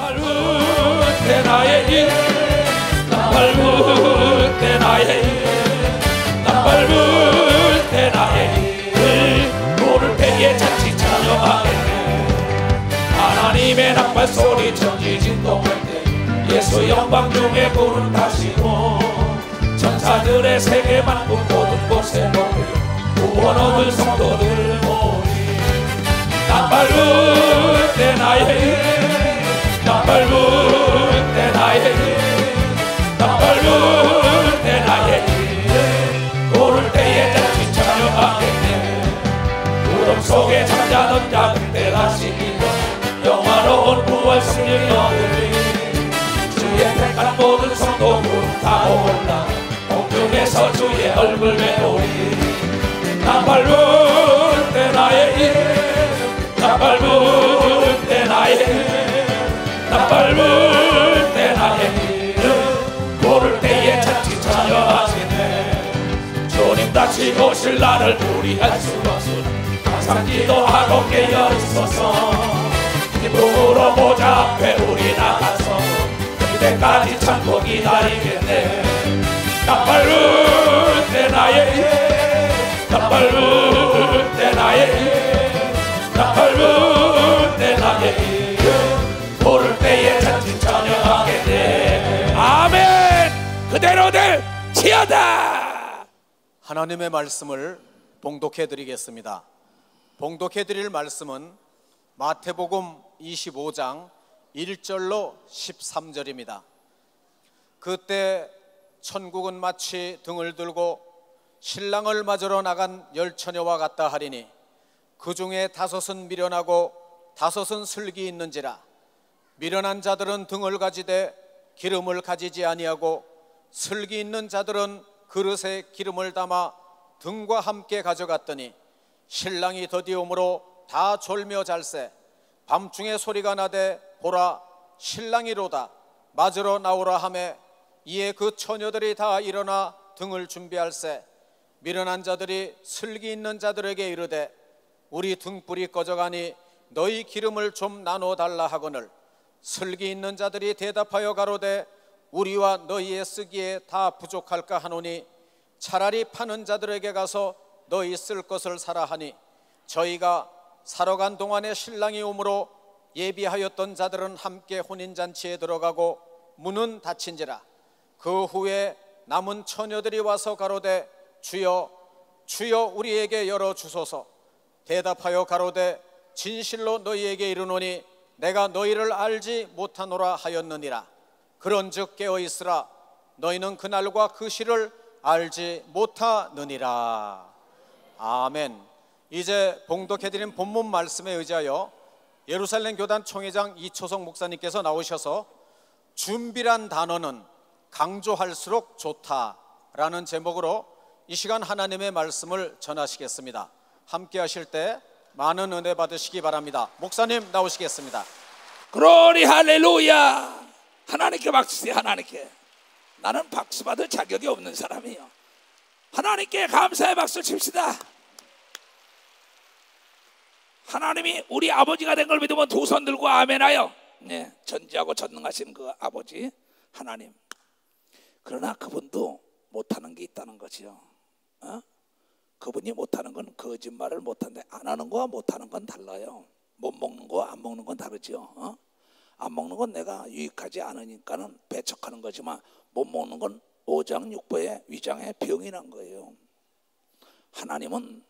밟을 때 나의 일, 나 밟을 때 나의 일, 나 밟을 때 나의 일, 모를 때에 자칫 찬양하겠네. 하나님의 낭만 소리 천지 진동할 때 예수 영광 중에 불은 다시고 천사들의 세계 만국 모든 곳에 모여 구원 얻을 성도들 모이. 나 밟을 때 나의 일, 나 밟을 때 나의 일, 나 밟을 때 나의 일, 오를 때에 자칫 찬양하겠네. 구름 속에 잠자던 자 그때 다시 일어 영화로운 부활 승리를 얻으리. 주의 택한 모든 성도 구름 타고 올라 공중에서 주의 얼굴 배우리. 나 밟을 때 나의 일, 나 밟을 때 나의 일, 나 밟을 때 나의 일, 모를 때에 자칫 찬양하시네. 주님 다시 오실 날을 우리할 수 없으니 항상 기도하고 깨어있어서 기쁨으로 보좌 앞에 우리 나가서 그때까지 참고 기다리겠네. 나 밟을 때 나의 일, 나 밟을 때 나의 일, 나 밟을 때 나의 일, 모를 때에 자칫 찬양하겠네. 아멘. 그대로들 치어다. 하나님의 말씀을 봉독해 드리겠습니다. 봉독해 드릴 말씀은 마태복음 25장 1절로 13절입니다. 그때 천국은 마치 등을 들고 신랑을 맞으러 나간 열 처녀와 같다 하리니 그 중에 5은 미련하고 5은 슬기 있는지라. 미련한 자들은 등을 가지되 기름을 가지지 아니하고 슬기 있는 자들은 그릇에 기름을 담아 등과 함께 가져갔더니 신랑이 더디움으로 다 졸며 잘세. 밤중에 소리가 나되 보라 신랑이로다 맞으러 나오라 하매 이에 그 처녀들이 다 일어나 등을 준비할세. 미련한 자들이 슬기 있는 자들에게 이르되 우리 등불이 꺼져가니 너희 기름을 좀 나눠 달라 하거늘 슬기 있는 자들이 대답하여 가로되 우리와 너희의 쓰기에 다 부족할까 하노니 차라리 파는 자들에게 가서 너희 쓸 것을 사라 하니 저희가 사러 간 동안에 신랑이 오므로 예비하였던 자들은 함께 혼인잔치에 들어가고 문은 닫힌지라. 그 후에 남은 처녀들이 와서 가로되 주여 주여 우리에게 열어주소서. 대답하여 가로되 진실로 너희에게 이르노니 내가 너희를 알지 못하노라 하였느니라. 그런즉 깨어있으라. 너희는 그날과 그 시를 알지 못하느니라. 아멘. 이제 봉독해드린 본문 말씀에 의지하여 예루살렘 교단 총회장 이초성 목사님께서 나오셔서 준비란 단어는 강조할수록 좋다라는 제목으로 이 시간 하나님의 말씀을 전하시겠습니다. 함께 하실 때 많은 은혜 받으시기 바랍니다. 목사님 나오시겠습니다. 그로리 할렐루야. 하나님께 박수. 하나님께. 나는 박수 받을 자격이 없는 사람이에요. 하나님께 감사의 박수 칩시다. 하나님이 우리 아버지가 된 걸 믿으면 두 손 들고 아멘하여. 네, 전지하고 전능하신 그 아버지 하나님. 그러나 그분도 못하는 게 있다는 거지요. 그분이 못하는 건 거짓말을 못하는데 안 하는 거와 못하는 건 달라요. 못 먹는 거와 안 먹는 건 다르죠. 안 먹는 건 내가 유익하지 않으니까는 배척하는 거지만 못 먹는 건 오장육부의 위장에 병이 난 거예요. 하나님은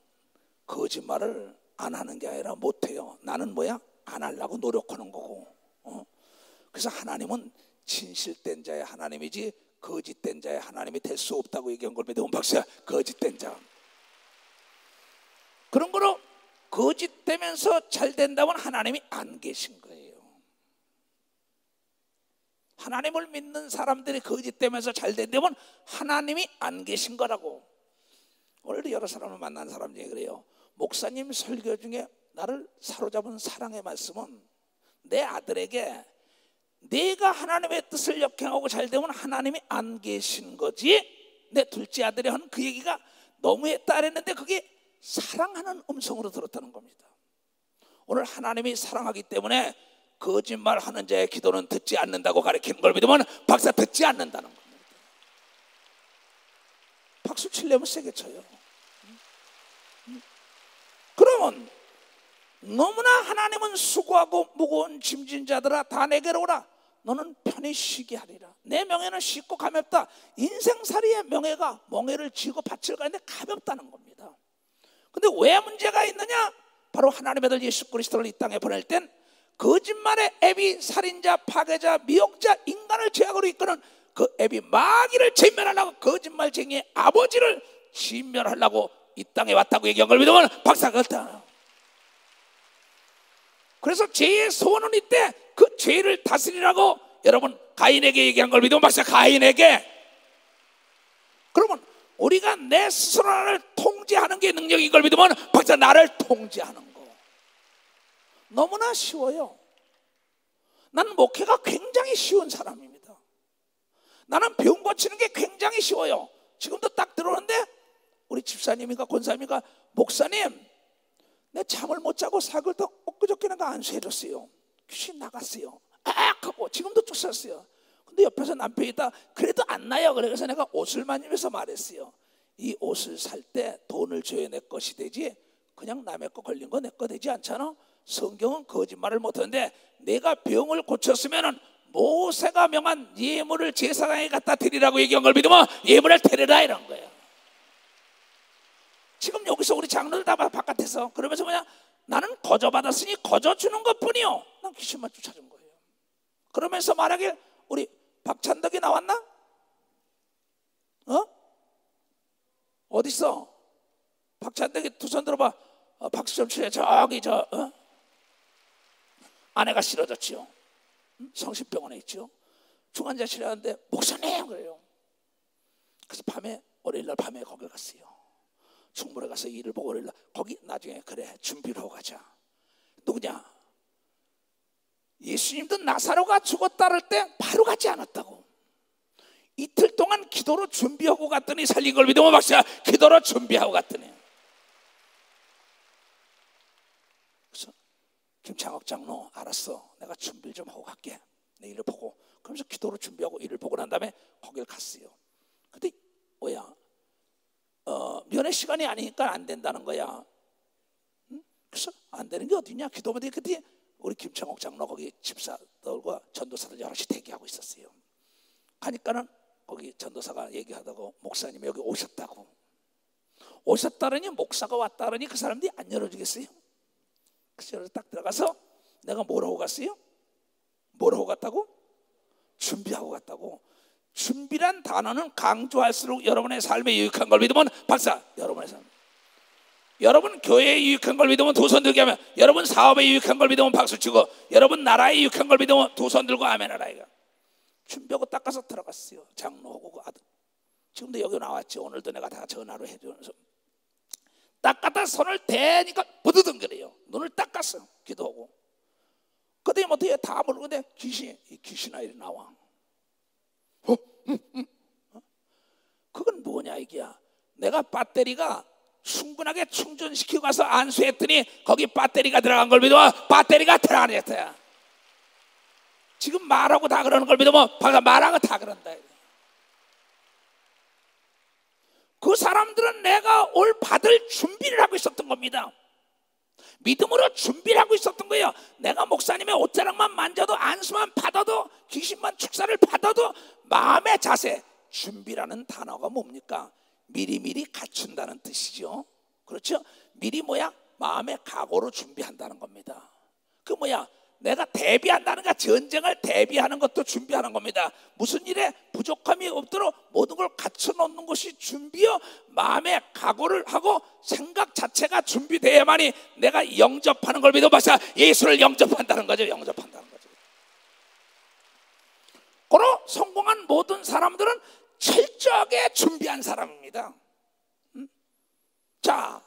거짓말을 안 하는 게 아니라 못해요. 나는 뭐야? 안 하려고 노력하는 거고. 그래서 하나님은 진실된 자의 하나님이지 거짓된 자의 하나님이 될 수 없다고 얘기한 걸 믿으면 박수야. 거짓된 자. 그런 거로 거짓되면서 잘 된다면 하나님이 안 계신 거예요. 하나님을 믿는 사람들이 거짓되면서 잘 된다면 하나님이 안 계신 거라고. 오늘도 여러 사람을 만난 사람 중에 그래요. 목사님 설교 중에 나를 사로잡은 사랑의 말씀은 내 아들에게 내가 하나님의 뜻을 역행하고 잘 되면 하나님이 안 계신 거지. 내 둘째 아들이 하는 그 얘기가 너무했다 그랬는데 그게 사랑하는 음성으로 들었다는 겁니다. 오늘 하나님이 사랑하기 때문에 거짓말하는 자의 기도는 듣지 않는다고 가르치는 걸 믿으면 박사 듣지 않는다는 겁니다. 박수 치려면 세게 쳐요. 그러면 너무나 하나님은 수고하고 무거운 짐진 자들아 다 내게로 오라. 너는 편히 쉬게 하리라. 내 명예는 쉽고 가볍다. 인생살이의 명예가 멍에를 쥐고 밭을 가는데 가볍다는 겁니다. 근데 왜 문제가 있느냐? 바로 하나님의 아들 예수 그리스도를 이 땅에 보낼 땐 거짓말의 애비, 살인자, 파괴자, 미혹자, 인간을 죄악으로 이끄는 그 애비 마귀를 진멸하려고 거짓말쟁이의 아버지를 진멸하려고 이 땅에 왔다고 얘기한 걸 믿으면 박사가 없다. 그래서 죄의 소원은 이때 그 죄를 다스리라고 여러분 가인에게 얘기한 걸 믿으면 박사 가인에게. 그러면 우리가 내 스스로를 통제하는 게 능력인 걸 믿으면 박사 나를 통제하는 거 너무나 쉬워요. 나는 목회가 굉장히 쉬운 사람입니다. 나는 병 고치는 게 굉장히 쉬워요. 지금도 딱 들어오는데 우리 집사님인가 권사님인가 목사님 내 잠을 못 자고 사흘도 엊그저께는 안수해줬어요. 귀신 나갔어요. 하고 지금도 쫓았어요. 근데 옆에서 남편이 있다. 그래도 안 나요. 그래서 내가 옷을 만지면서 말했어요. 이 옷을 살 때 돈을 줘야 내 것이 되지 그냥 남의 거 걸린 거 내 거 되지 않잖아. 성경은 거짓말을 못하는데 내가 병을 고쳤으면은 모세가 명한 예물을 제사장에 갖다 드리라고 얘기한 걸 믿으면 예물을 드리라 이런 거예요. 지금 여기서 우리 장로들 다 바깥에서 그러면서 뭐냐 나는 거저 받았으니 거저 주는 것뿐이요. 난 귀신만 쫓아준 거예요. 그러면서 말하길 우리 박찬덕이 나왔나? 어디 있어? 박찬덕이 두 손 들어봐. 박수 좀 치래. 저기 아내가 쓰러졌지요. 성심병원에 있죠. 중환자실에 왔는데 목사님 그래요. 그래서 월요일날 밤에 거기 갔어요. 충무에 가서 일을 보고 월요일날 거기 나중에 그래 준비를 하고 가자. 누구냐? 예수님도 나사로가 죽었다 할 때 바로 가지 않았다고. 이틀 동안 기도로 준비하고 갔더니 살린 걸 믿으면 박사 기도로 준비하고 갔더니. 그래서 김창옥 장로 알았어. 내가 준비를 좀 하고 갈게. 내 일을 보고. 그러면서 기도로 준비하고 일을 보고 난 다음에 거길 갔어요. 근데 뭐야? 면회 시간이 아니니까 안 된다는 거야. 응? 그래서 안 되는 게 어디냐? 기도하면 돼. 그때 우리 김창옥 장로 거기 집사들과 전도사들 여럿이 대기하고 있었어요. 가니까는 거기 전도사가 얘기하다고 목사님이 여기 오셨다고. 오셨다더니 목사가 왔다더니 그 사람들이 안 열어주겠어요? 그래서 딱 들어가서 내가 뭐라고 갔어요? 뭐라고 갔다고? 준비하고 갔다고. 준비란 단어는 강조할수록 여러분의 삶에 유익한 걸 믿으면 박사 여러분의 삶. 여러분 교회에 유익한 걸 믿으면 두 손 들게 하면 여러분 사업에 유익한 걸 믿으면 박수 치고 여러분 나라에 유익한 걸 믿으면 두 손 들고 아멘 하라 이거. 준비하고 닦아서 들어갔어요. 장로하고 그 아들. 지금도 여기 나왔지. 오늘도 내가 다 전화로 해주면서 닦았다 손을 대니까 부드덩거려요. 눈을 닦았어. 기도하고. 그때 뭐 뒤에 다 모르는데 귀신 아이들이 나와. 그건 뭐냐 이게야. 내가 배터리가 충분하게 충전시키고 가서 안수했더니 거기 배터리가 들어간 걸 믿으면 배터리가 들어가는 거야. 지금 말하고 다 그러는 걸 믿으면 방금 말하고 다 그런다. 그 사람들은 내가 올 받을 준비를 하고 있었던 겁니다. 믿음으로 준비를 하고 있었던 거예요. 내가 목사님의 옷자락만 만져도 안수만 받아도 귀신만 축사를 받아도 마음의 자세, 준비라는 단어가 뭡니까? 미리미리 갖춘다는 뜻이죠. 그렇죠? 미리 뭐야? 마음의 각오로 준비한다는 겁니다. 그 뭐야? 내가 대비한다는 거, 전쟁을 대비하는 것도 준비하는 겁니다. 무슨 일에 부족함이 없도록 모든 걸 갖춰놓는 것이 준비요. 마음의 각오를 하고 생각 자체가 준비돼야만이 내가 영접하는 걸 믿어 봐서 예수를 영접한다는 거죠. 영접한다는 거죠. 그러 성공한 모든 사람들은 철저하게 준비한 사람입니다. 자,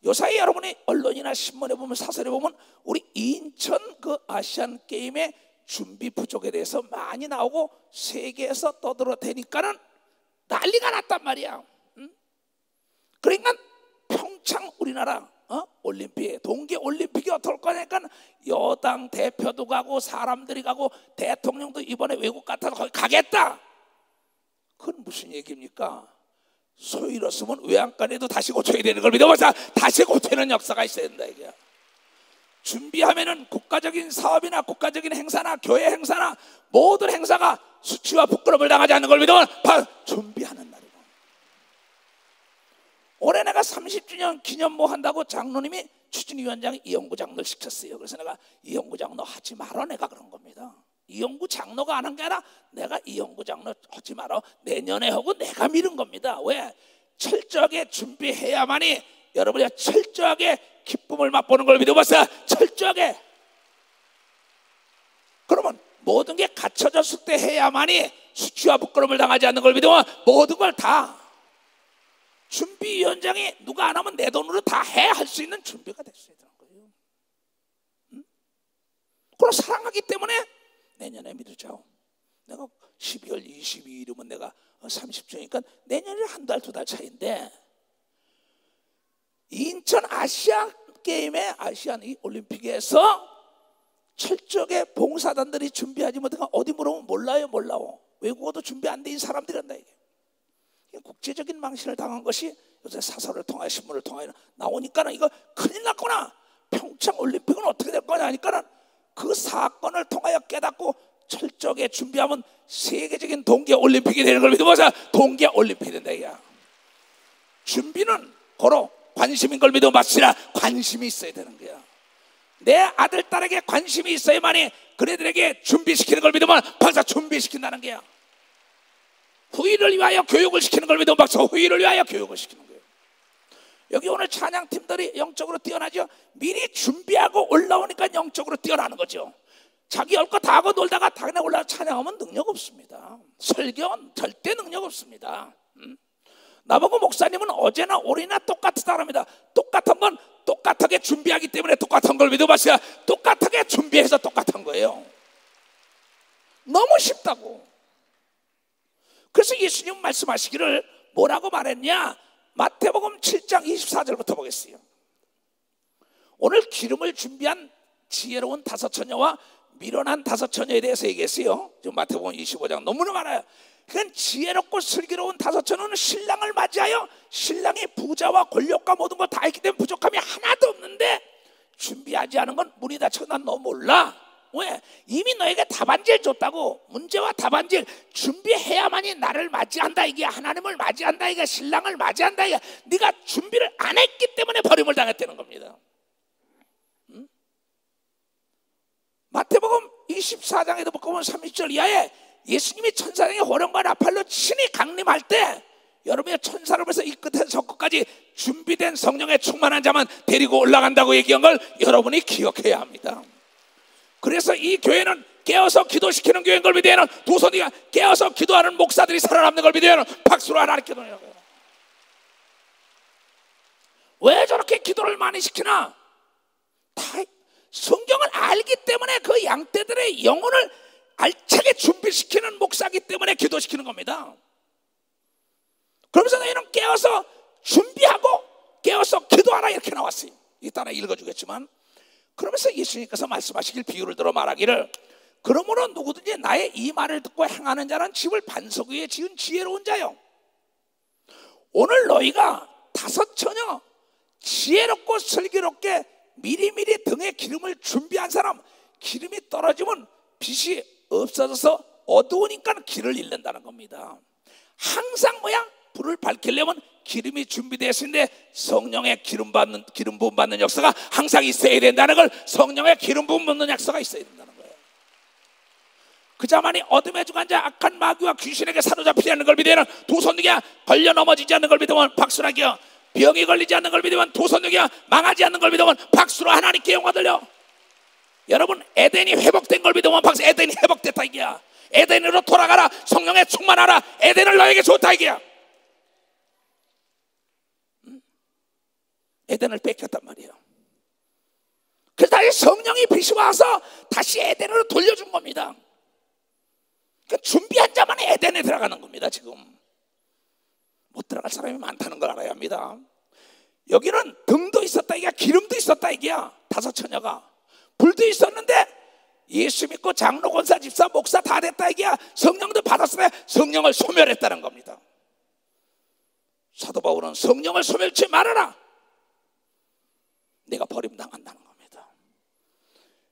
요사이 여러분이 언론이나 신문에 보면 사설에 보면 우리 인천 그 아시안 게임의 준비 부족에 대해서 많이 나오고 세계에서 떠들어대니까는 난리가 났단 말이야. 그러니까 평창 우리나라 올림픽, 동계 올림픽이 어떨 거니까 여당 대표도 가고 사람들이 가고 대통령도 이번에 외국 같아서 거기 가겠다. 그건 무슨 얘기입니까? 소일었으면 외양간에도 다시 고쳐야 되는 걸 믿어보자. 다시 고치는 역사가 있어야 된다 이게. 준비하면은 국가적인 사업이나 국가적인 행사나 교회 행사나 모든 행사가 수치와 부끄러움을 당하지 않는 걸 믿으면 바로 준비하는 날이고. 올해 내가 30주년 기념모 한다고 장로님이 추진위원장이 이영구 장로를 시켰어요. 그래서 내가 이영구 장로 하지 말아 내가 그런 겁니다. 이영구 장로가 안 한 게 아니라 내가 이영구 장로 하지 말아 내년에 하고 내가 미룬 겁니다. 왜? 철저하게 준비해야만이 여러분이 철저하게 기쁨을 맛보는 걸 믿어봤어요. 철저하게. 그러면 모든 게 갖춰졌을 때 해야만이 수치와 부끄러움을 당하지 않는 걸 믿으면 모든 걸 다 준비위원장이 누가 안 하면 내 돈으로 다 해 할 수 있는 준비가 됐어야 되는 거예요. 그걸 사랑하기 때문에 내년에 미루죠. 내가 12월 22일이면 내가 30주니까 내년에 한 달, 두 달 차인데 인천 아시안 게임에 아시안 올림픽에서 철저하게 봉사단들이 준비하지 못한 어디 물어보면 몰라요. 외국어도 준비 안 돼 있는 사람들이란다 이게. 국제적인 망신을 당한 것이 요새 사설을 통하여 신문을 통하여 나오니까는 이거 큰일 났구나. 평창 올림픽은 어떻게 될 거냐 하니까는 그 사건을 통하여 깨닫고 철저하게 준비하면 세계적인 동계 올림픽이 되는 걸 믿어보자. 동계 올림픽이 된다 이게. 준비는 고로 관심인 걸 믿어 마시라. 관심이 있어야 되는 거야. 내 아들 딸에게 관심이 있어야만이 그네들에게 준비시키는 걸 믿으면 박사 준비시킨다는 거야. 후일을 위하여 교육을 시키는 걸 믿으면 박사 후일을 위하여 교육을 시키는 거예요. 여기 오늘 찬양팀들이 영적으로 뛰어나죠. 미리 준비하고 올라오니까 영적으로 뛰어나는 거죠. 자기 할 거 다 하고 놀다가 당연히 올라가 찬양하면 능력 없습니다. 설교는 절대 능력 없습니다. 나보고 목사님은 어제나 올해나 똑같다 합니다. 똑같은 건 똑같하게 준비하기 때문에 똑같은 걸 믿어봤어요. 똑같하게 준비해서 똑같은 거예요. 너무 쉽다고. 그래서 예수님 말씀하시기를 뭐라고 말했냐? 마태복음 7장 24절부터 보겠어요. 오늘 기름을 준비한 지혜로운 다섯 처녀와 미련한 다섯 처녀에 대해서 얘기했어요. 지금 마태복음 25장 너무나 많아요. 그건 지혜롭고 슬기로운 다섯 처녀는 신랑을 맞이하여 신랑이 부자와 권력과 모든 걸 다 있기 때문에 부족함이 하나도 없는데 준비하지 않은 건 문이 닫혀. 난 너 몰라. 왜? 이미 너에게 답안지를 줬다고. 문제와 답안지를 준비해야만이 나를 맞이한다 이게. 하나님을 맞이한다 이게. 신랑을 맞이한다 이게. 네가 준비를 안 했기 때문에 버림을 당했다는 겁니다. 마태복음 24장에도 보면 30절 이하에 예수님이 천사장의 호령과 나팔로 친히 강림할 때 여러분의 천사를 보면서 이 끝에서 저 끝까지 준비된 성령에 충만한 자만 데리고 올라간다고 얘기한 걸 여러분이 기억해야 합니다. 그래서 이 교회는 깨어서 기도시키는 교회인 걸 믿어야는 도선이가 깨어서 기도하는 목사들이 살아남는 걸 믿어야는 박수로 하나님 기도해요. 왜 저렇게 기도를 많이 시키나? 다 성경을 알기 때문에 그 양떼들의 영혼을 알차게 준비시키는 목사이기 때문에 기도시키는 겁니다. 그러면서 너희는 깨어서 준비하고 깨어서 기도하라 이렇게 나왔어요. 이따가 읽어주겠지만 그러면서 예수님께서 말씀하시길 비유를 들어 말하기를 그러므로 누구든지 나의 이 말을 듣고 행하는 자는 집을 반석 위에 지은 지혜로운 자요. 오늘 너희가 다섯 처녀 지혜롭고 슬기롭게 미리미리 등에 기름을 준비한 사람, 기름이 떨어지면 빛이 없어져서 어두우니까 길을 잃는다는 겁니다. 항상 뭐야? 불을 밝히려면 기름이 준비되어 있는데 성령의 기름 부음 받는 역사가 항상 있어야 된다는 걸. 성령의 기름 부음 받는 역사가 있어야 된다는 거예요. 그자만이 어둠에 주관자 악한 마귀와 귀신에게 사로잡히지 않는 걸 믿으면 도선능이야. 걸려 넘어지지 않는 걸 믿으면 박수라기요. 병이 걸리지 않는 걸 믿으면 도선능이야. 망하지 않는 걸 믿으면 박수로 하나님께 영광 돌려. 여러분 에덴이 회복된 걸 믿으면 박수. 에덴이 회복됐다 이게야. 에덴으로 돌아가라. 성령에 충만하라. 에덴을 너에게 줬다 이게야. 에덴을 뺏겼단 말이에요. 그래서 다시 성령이 빛이 와서 다시 에덴으로 돌려준 겁니다. 그러니까 준비한 자만 에덴에 들어가는 겁니다. 지금 못 들어갈 사람이 많다는 걸 알아야 합니다. 여기는 등도 있었다 이게, 기름도 있었다 이게야. 5 처녀가 불도 있었는데 예수 믿고 장로, 권사, 집사, 목사 다 됐다 이게야. 성령도 받았을 때 성령을 소멸했다는 겁니다. 사도 바울은 성령을 소멸치 말아라, 내가 버림당한다는 겁니다.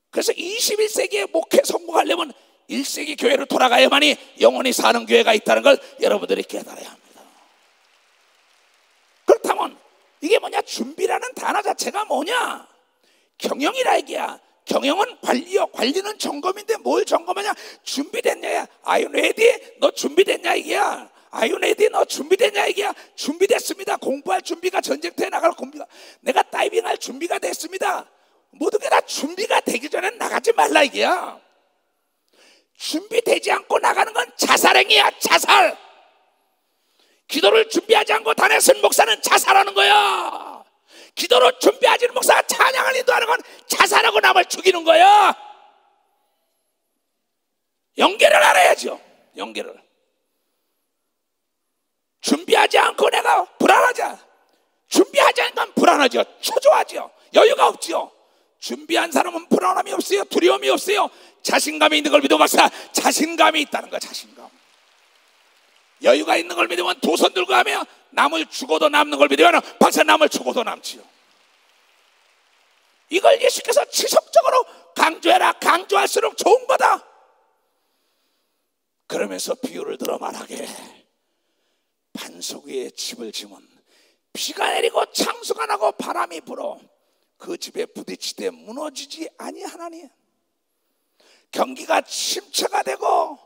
그래서 21세기에 목회 성공하려면 1세기 교회로 돌아가야만이 영원히 사는 교회가 있다는 걸 여러분들이 깨달아야 합니다. 그렇다면 이게 뭐냐? 준비라는 단어 자체가 뭐냐? 경영이라 얘기야. 경영은 관리요. 관리는 점검인데 뭘 점검하냐? 준비됐냐? Are you ready? 너 준비됐냐 이게야. Are you ready? 너 준비됐냐 이게야. 준비됐습니다. 공부할 준비가, 전쟁터에 나갈 준비가, 내가 다이빙할 준비가 됐습니다. 모든 게 다 준비가 되기 전에 나가지 말라 이게야. 준비되지 않고 나가는 건 자살행위야. 자살. 기도를 준비하지 않고 다녔을 목사는 자살하는 거야. 기도를 준비하지 않은 목사가 찬양을 인도하는 건 자살하고 남을 죽이는 거야. 연계를 알아야죠. 연계를. 준비하지 않고 내가 불안하자. 준비하지 않으면 불안하죠. 초조하죠. 여유가 없죠. 준비한 사람은 불안함이 없어요. 두려움이 없어요. 자신감이 있는 걸 믿어 박사, 자신감이 있다는 거야. 자신감. 여유가 있는 걸 믿으면 두 손 들고 하며 남을 죽어도 남는 걸 믿으면 박사 남을 죽어도 남지요. 이걸 예수께서 지속적으로 강조해라. 강조할수록 좋은 거다. 그러면서 비유를 들어 말하게, 반석 위에 집을 지면 비가 내리고 창수가 나고 바람이 불어 그 집에 부딪히되 무너지지 아니하나니, 경기가 침체가 되고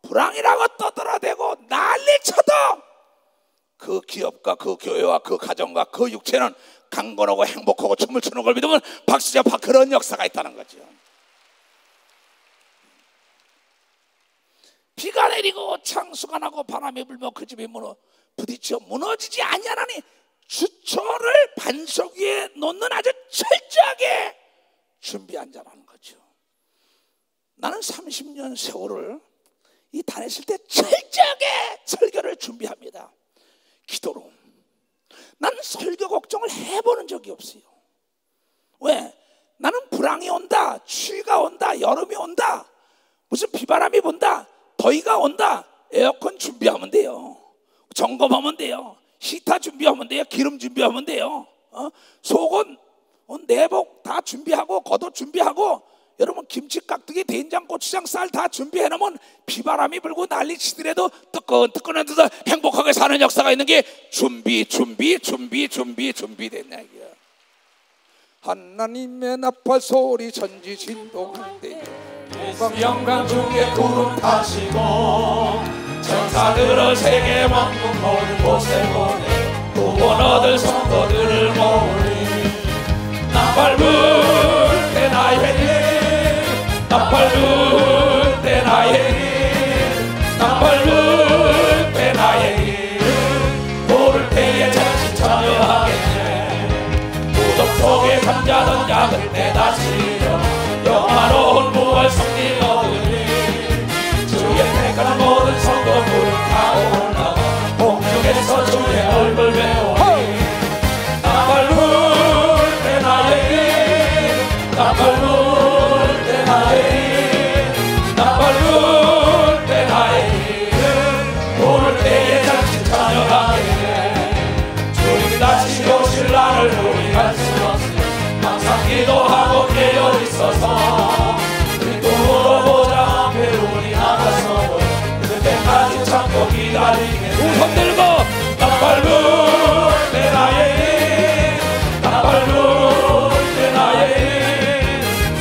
불황이라고 떠들어대고 난리쳐도 그 기업과 그 교회와 그 가정과 그 육체는 강건하고 행복하고 춤을 추는 걸 믿으면 박수잡아 그런 역사가 있다는 거죠. 비가 내리고 창수가 나고 바람이 불며 그 집이 부딪혀 무너지지 아니하나니, 주초를 반석 위에 놓는 아주 철저하게 준비한 자라는 거죠. 나는 30년 세월을 이 다녔을 때 철저하게 설교를 준비합니다. 기도로. 나는 설교 걱정을 해보는 적이 없어요. 왜? 나는 불황이 온다, 추위가 온다, 여름이 온다, 무슨 비바람이 분다, 더위가 온다, 에어컨 준비하면 돼요. 점검하면 돼요. 히터 준비하면 돼요. 기름 준비하면 돼요. 속은 내복 다 준비하고 겉옷 준비하고, 여러분 김치, 깍두기, 된장, 고추장, 쌀 다 준비해 놓으면 비바람이 불고 난리 치더라도 뜨끈뜨끈한 데서 행복하게 사는 역사가 있는 게 준비됐냐 이게. 하나님의 나팔 소리 천지 진동한대, 영광 중에 구름 타시고 천사들을 세계 만국 모든 곳에 보내 구원 얻을 성도들을 모으리. 나팔 불 때 나의 힘, 나팔 불 때 나의 힘, 나팔 불 때 나의 힘, 부를 때에 잠시 참여하겠네. 무덤 속에 잠자던 작은 때 다시려 영화로운 부활 승리 얻으리. 주의 택한 모든 성도들은 다 올라가 공중에서 주의 얼굴 배우리. 나팔 불 때 나의 힘, 나팔 불 때 나의 힘, 나팔 불 때 나의 힘, 부를 때에 잠시 찬양하겠네. 주님 다시 오실 날을 우리 알 수 없으니 항상 기도하고 깨어 있어서 우리 꿈으로 보자 앞에 우리 나가서 그때까지 참고 기다리겠네. 두 손 들고 나팔 불 때 나의 힘, 나팔 불 때 나의 힘,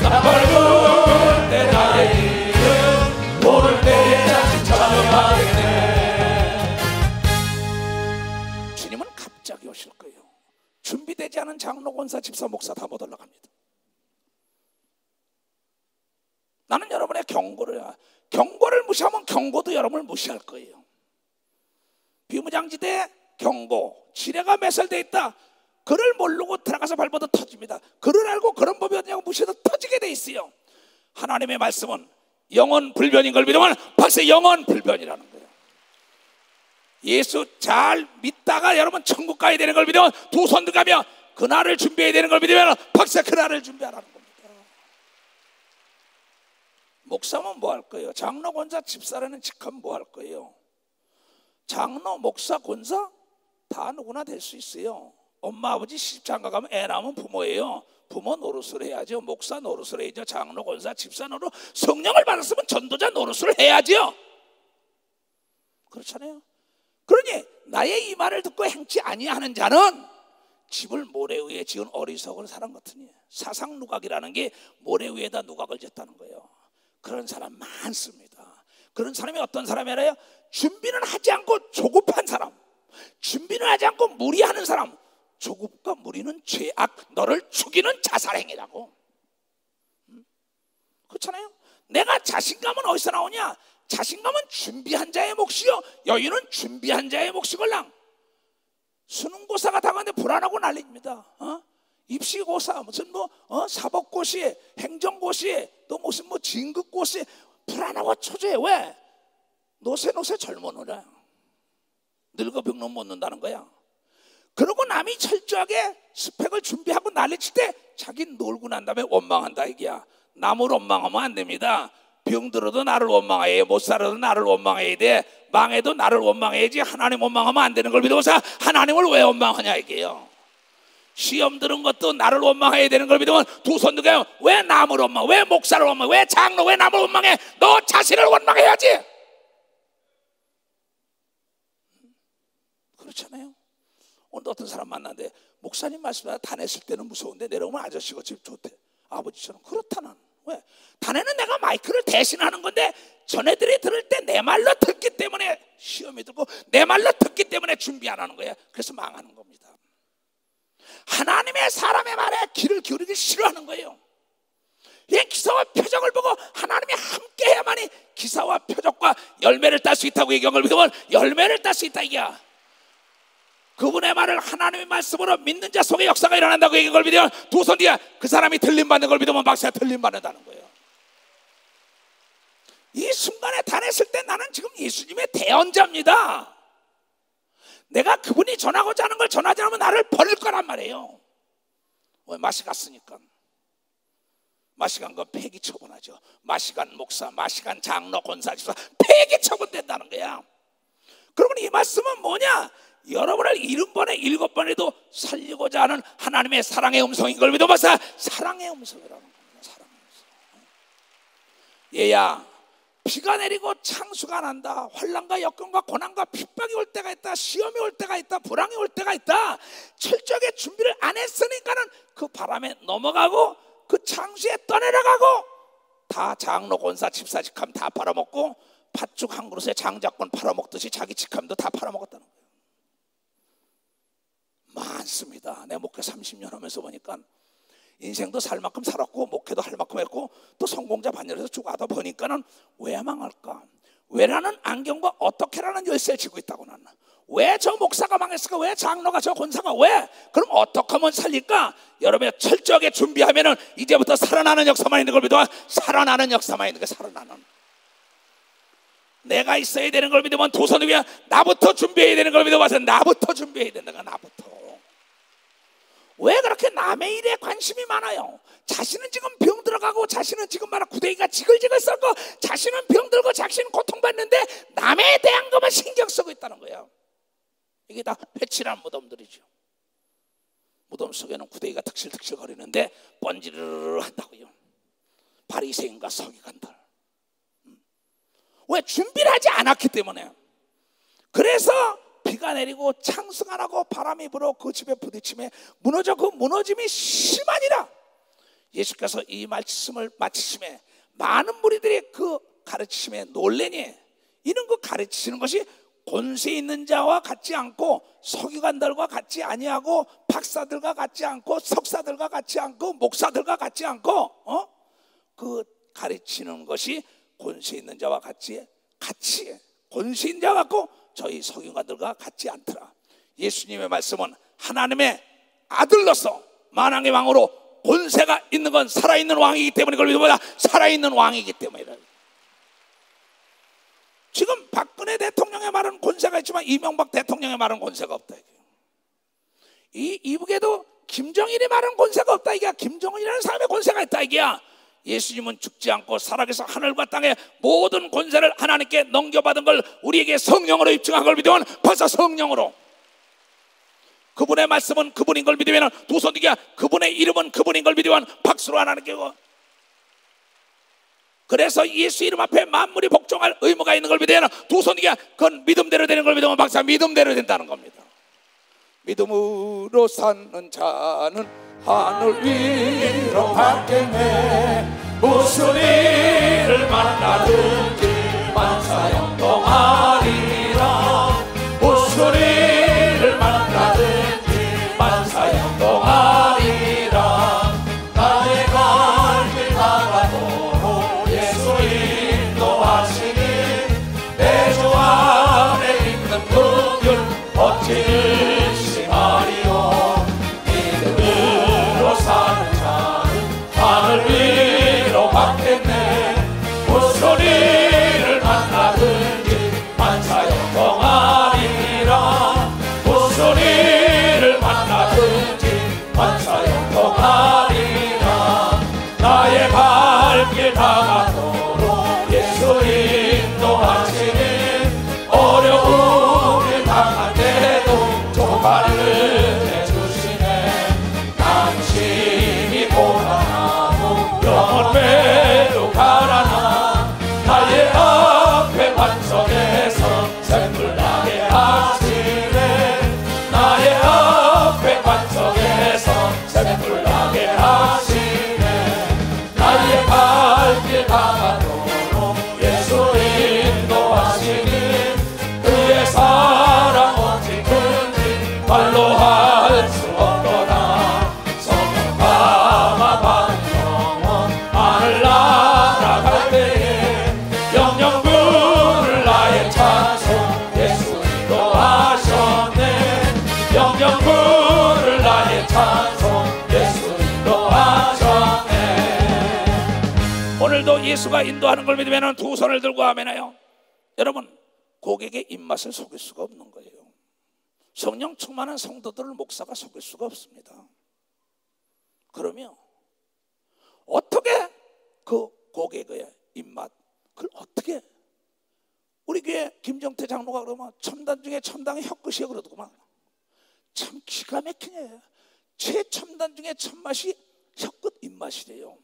나팔 불 때 나의 힘, 부를 때에 다시 찬양하겠네. 주님은 갑자기 오실 거예요. 준비되지 않은 장로, 권사, 집사, 목사 다 못 올라갑니다. 나는 여러분의 경고를 무시하면 경고도 여러분을 무시할 거예요. 비무장지대 경고, 지뢰가 매설되어 있다. 그를 모르고 들어가서 밟아도 터집니다. 그를 알고 그런 법이 어디냐고 무시해도 터지게 돼 있어요. 하나님의 말씀은 영원 불변인 걸 믿으면 벌써 영원 불변이라는 거예요. 예수 잘 믿다가 여러분 천국 가야 되는 걸 믿으면 두 손 들어가며 그날을 준비해야 되는 걸 믿으면 박사 그날을 준비하라는 겁니다. 목사면 뭐 할 거예요? 장로, 권사, 집사라는 직함 뭐 할 거예요? 장로, 목사, 권사 다 누구나 될 수 있어요. 엄마 아버지 시집장가 가면 애 낳으면 부모예요. 부모 노릇을 해야죠. 목사 노릇을 해야죠. 장로, 권사, 집사 노릇. 성령을 받았으면 전도자 노릇을 해야죠. 그렇잖아요. 그러니 나의 이 말을 듣고 행치 아니하는 자는 집을 모래 위에 지은 어리석은 사람 같으니, 사상 누각이라는 게 모래 위에다 누각을 짓다는 거예요. 그런 사람 많습니다. 그런 사람이 어떤 사람이라요? 준비는 하지 않고 조급한 사람, 준비는 하지 않고 무리하는 사람. 조급과 무리는 죄악, 너를 죽이는 자살행위라고. 그렇잖아요. 내가 자신감은 어디서 나오냐? 자신감은 준비한 자의 몫이요 여유는 준비한 자의 몫이걸랑. 수능고사가 다가는데 불안하고 난립니다. 입시고사 무슨 사법고시, 행정고시, 또 무슨 진급고시 불안하고 초조해. 왜? 노세 젊어노라. 늙어 병론 못 는다는 거야. 그러고 남이 철저하게 스펙을 준비하고 난리칠 때 자기 놀고 난 다음에 원망한다 이게야. 남을 원망하면 안 됩니다. 병들어도 나를 원망해야, 못 살아도 나를 원망해야 돼. 망해도 나를 원망해야지 하나님 원망하면 안 되는 걸 믿어서 하나님을 왜 원망하냐 이게요. 시험 들은 것도 나를 원망해야 되는 걸 믿으면 두 손 들어요. 왜 남을 원망, 왜 목사를 원망, 왜 장로, 왜 남을 원망해? 너 자신을 원망해야지. 그렇잖아요. 오늘 어떤 사람 만났는데 목사님 말씀하다 다냈을 때는 무서운데 내려오면 아저씨가 집 좋대. 아버지처럼. 그렇다는. 왜? 다네는 내가 마이크를 대신하는 건데 전애들이 들을 때 내 말로 듣기 때문에 시험이 들고 내 말로 듣기 때문에 준비 안 하는 거야. 그래서 망하는 겁니다. 하나님의 사람의 말에 귀를 기울이기 싫어하는 거예요. 이 기사와 표적을 보고 하나님이 함께 해야만이 기사와 표적과 열매를 딸 수 있다고 얘기한 걸 믿으면 열매를 딸 수 있다 이게야. 그분의 말을 하나님의 말씀으로 믿는 자 속에 역사가 일어난다고 얘기한 걸 믿으면 두 손 뒤에 그 사람이 들림받는 걸 믿으면 박사가 들림받는다는 거예요. 이 순간에 다녔을 때 나는 지금 예수님의 대언자입니다. 내가 그분이 전하고자 하는 걸 전하지 않으면 나를 버릴 거란 말이에요. 왜? 맛이 갔으니까. 맛이 간 건 폐기 처분하죠. 맛이 간 목사, 맛이 간 장로, 권사, 집사 폐기 처분된다는 거야. 그러면 이 말씀은 뭐냐? 여러분을 70번에 7번에도 살리고자 하는 하나님의 사랑의 음성인 걸 믿어봐서 사랑의 음성이라는 겁니다. 사랑의 음성. 얘야, 비가 내리고 창수가 난다. 환난과 역경과 고난과 핍박이 올 때가 있다. 시험이 올 때가 있다. 불황이 올 때가 있다. 철저하게 준비를 안 했으니까는 그 바람에 넘어가고 그 창수에 떠내려가고 다 장로, 권사, 집사, 직함 다 팔아먹고 팥죽 한 그릇에 장자권 팔아먹듯이 자기 직함도 다 팔아먹었다는 거예요. 많습니다. 내 목회 30년 하면서 보니까 인생도 살 만큼 살았고 목회도 할 만큼 했고 또 성공자 반열에서 쭉 하다 보니까는 왜 망할까? 왜라는 안경과 어떻게라는 열쇠를 쥐고 있다고. 나는 왜 저 목사가 망했을까? 왜 장로가 저 권사가 왜? 그럼 어떻게 하면 살릴까? 여러분이 철저하게 준비하면은 이제부터 살아나는 역사만 있는 걸 믿어. 살아나는 역사만 있는 게 살아나는. 내가 있어야 되는 걸 믿으면 두 손을 위해 나부터 준비해야 되는 걸 믿어봐서 나부터 준비해야 된다가 나부터. 왜 그렇게 남의 일에 관심이 많아요? 자신은 지금 병 들어가고 자신은 지금 말아 구데기가 지글지글 썰고 자신은 병 들고 자신은 고통받는데 남에 대한 것만 신경 쓰고 있다는 거예요. 이게 다 회칠한 무덤들이죠. 무덤 속에는 구데기가 득실득실 거리는데 번지르르 한다고요. 바리새인과 서기관들. 왜? 준비를 하지 않았기 때문에. 그래서 비가 내리고 창수가 나고 바람이 불어 그 집에 부딪힘에 무너져. 그 무너짐이 심하니라. 예수께서 이 말씀을 마치심에 많은 무리들이 그 가르치심에 놀래니 이는 그 가르치시는 것이 권세 있는 자와 같지 않고 서기관들과 같지 아니하고 박사들과 같지 않고 석사들과 같지 않고 목사들과 같지 않고 그 가르치는 것이 권세 있는 자와 같이 권세 있는 자와 같고 저희 서기관들과 같지 않더라. 예수님의 말씀은 하나님의 아들로서 만왕의 왕으로 권세가 있는 건 살아있는 왕이기 때문에 그걸 믿어보자. 살아있는 왕이기 때문이라. 지금 박근혜 대통령의 말은 권세가 있지만 이명박 대통령의 말은 권세가 없다. 이 이북에도 김정일이 말은 권세가 없다. 이게 김정은이라는 사람의 권세가 있다. 이게야. 예수님은 죽지 않고 살아계서 하늘과 땅의 모든 권세를 하나님께 넘겨받은 걸 우리에게 성령으로 입증한 걸 믿으면 벌써 성령으로, 그분의 말씀은 그분인 걸 믿으면 두 손 들기야, 그분의 이름은 그분인 걸 믿으면 박수로 하나님께. 그래서 예수 이름 앞에 만물이 복종할 의무가 있는 걸 믿으면 두 손 들기야, 그건 믿음대로 되는 걸 믿으면 박수, 믿음대로 된다는 겁니다. 믿음으로 사는 자는 하늘 위로 받겠네. 무슨 일을 만나든지 만사형통하리라. 무슨 일을 만나든지 만사형통하리라. 나의 갈 길 가가도록 예수 인도하시니 내 주 안에 있는 그 길 어찌 하늘 위로 받겠네. 무슨 일을 만나든지 만사형통하리라. 무슨 일을 만나든지 만사형통하리라. 나의 발길 다가도록 예수 인도하시니 어려움을 당할 때도 조발을 내주시네. 당신이 고난하고 영원 배로 가라나. 나의 앞에 반석에서 샘물 나게 하시네. 나의 앞에 반석에서 샘물 나게 하시네. 나의 발길 가가도록 예수 인도하시니 그의 사랑 어찌 큰지 말로 할 수 없도다. 성령 감화 받은 영혼 하늘 날아갈 때에 영영 부를 나의 찬송 예수 인도하셨네. 영영 부를 나의 찬송 예수 인도하셨네. 오늘도 예수가 인도하는 걸 믿으면 두 손을 들고 아멘해요. 여러분, 고객의 입맛을 속일 수가 없는 거예요. 성령 충만한 성도들을 목사가 속일 수가 없습니다. 그러면 어떻게 그 고객의 입맛, 그걸 어떻게, 우리 교회 김정태 장로가 그러면 첨단 중에 첨단의 혀끝이에요 그러더구만. 참 기가 막히네. 최첨단 중에 첫맛이 혀끝 입맛이래요.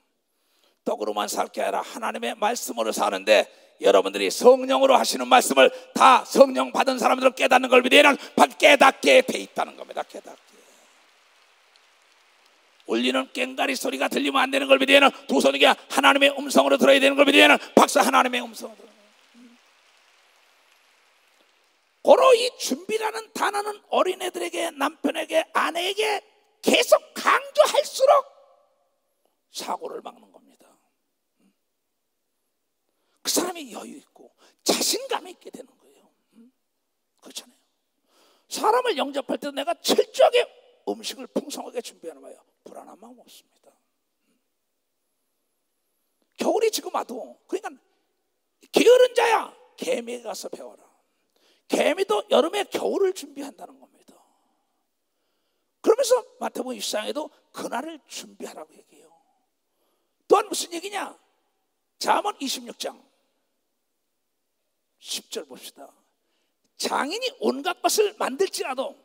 떡으로만 살 게 아니라 하나님의 말씀으로 사는데, 여러분들이 성령으로 하시는 말씀을 다 성령 받은 사람들은 깨닫는 걸 믿으면 깨닫게 돼 있다는 겁니다. 깨닫게. 울리는 꽹가리 소리가 들리면 안 되는 걸 믿으면 두 손이 하나님의 음성으로 들어야 되는 걸 믿으면 박수, 하나님의 음성으로. 고로 이 준비라는 단어는 어린애들에게, 남편에게, 아내에게 계속 강조할수록 사고를 막는 겁니다. 그 사람이 여유 있고 자신감이 있게 되는 거예요. 그렇잖아요. 사람을 영접할 때도 내가 철저하게 음식을 풍성하게 준비하는 거예요. 불안한 마음 없습니다. 겨울이 지금 와도, 그러니까 게으른 자야 개미에 가서 배워라. 개미도 여름에 겨울을 준비한다는 겁니다. 그러면서 마태복음 24장에도 그날을 준비하라고 얘기해요. 또한 무슨 얘기냐? 잠언 26장 10절 봅시다. 장인이 온갖 것을 만들지라도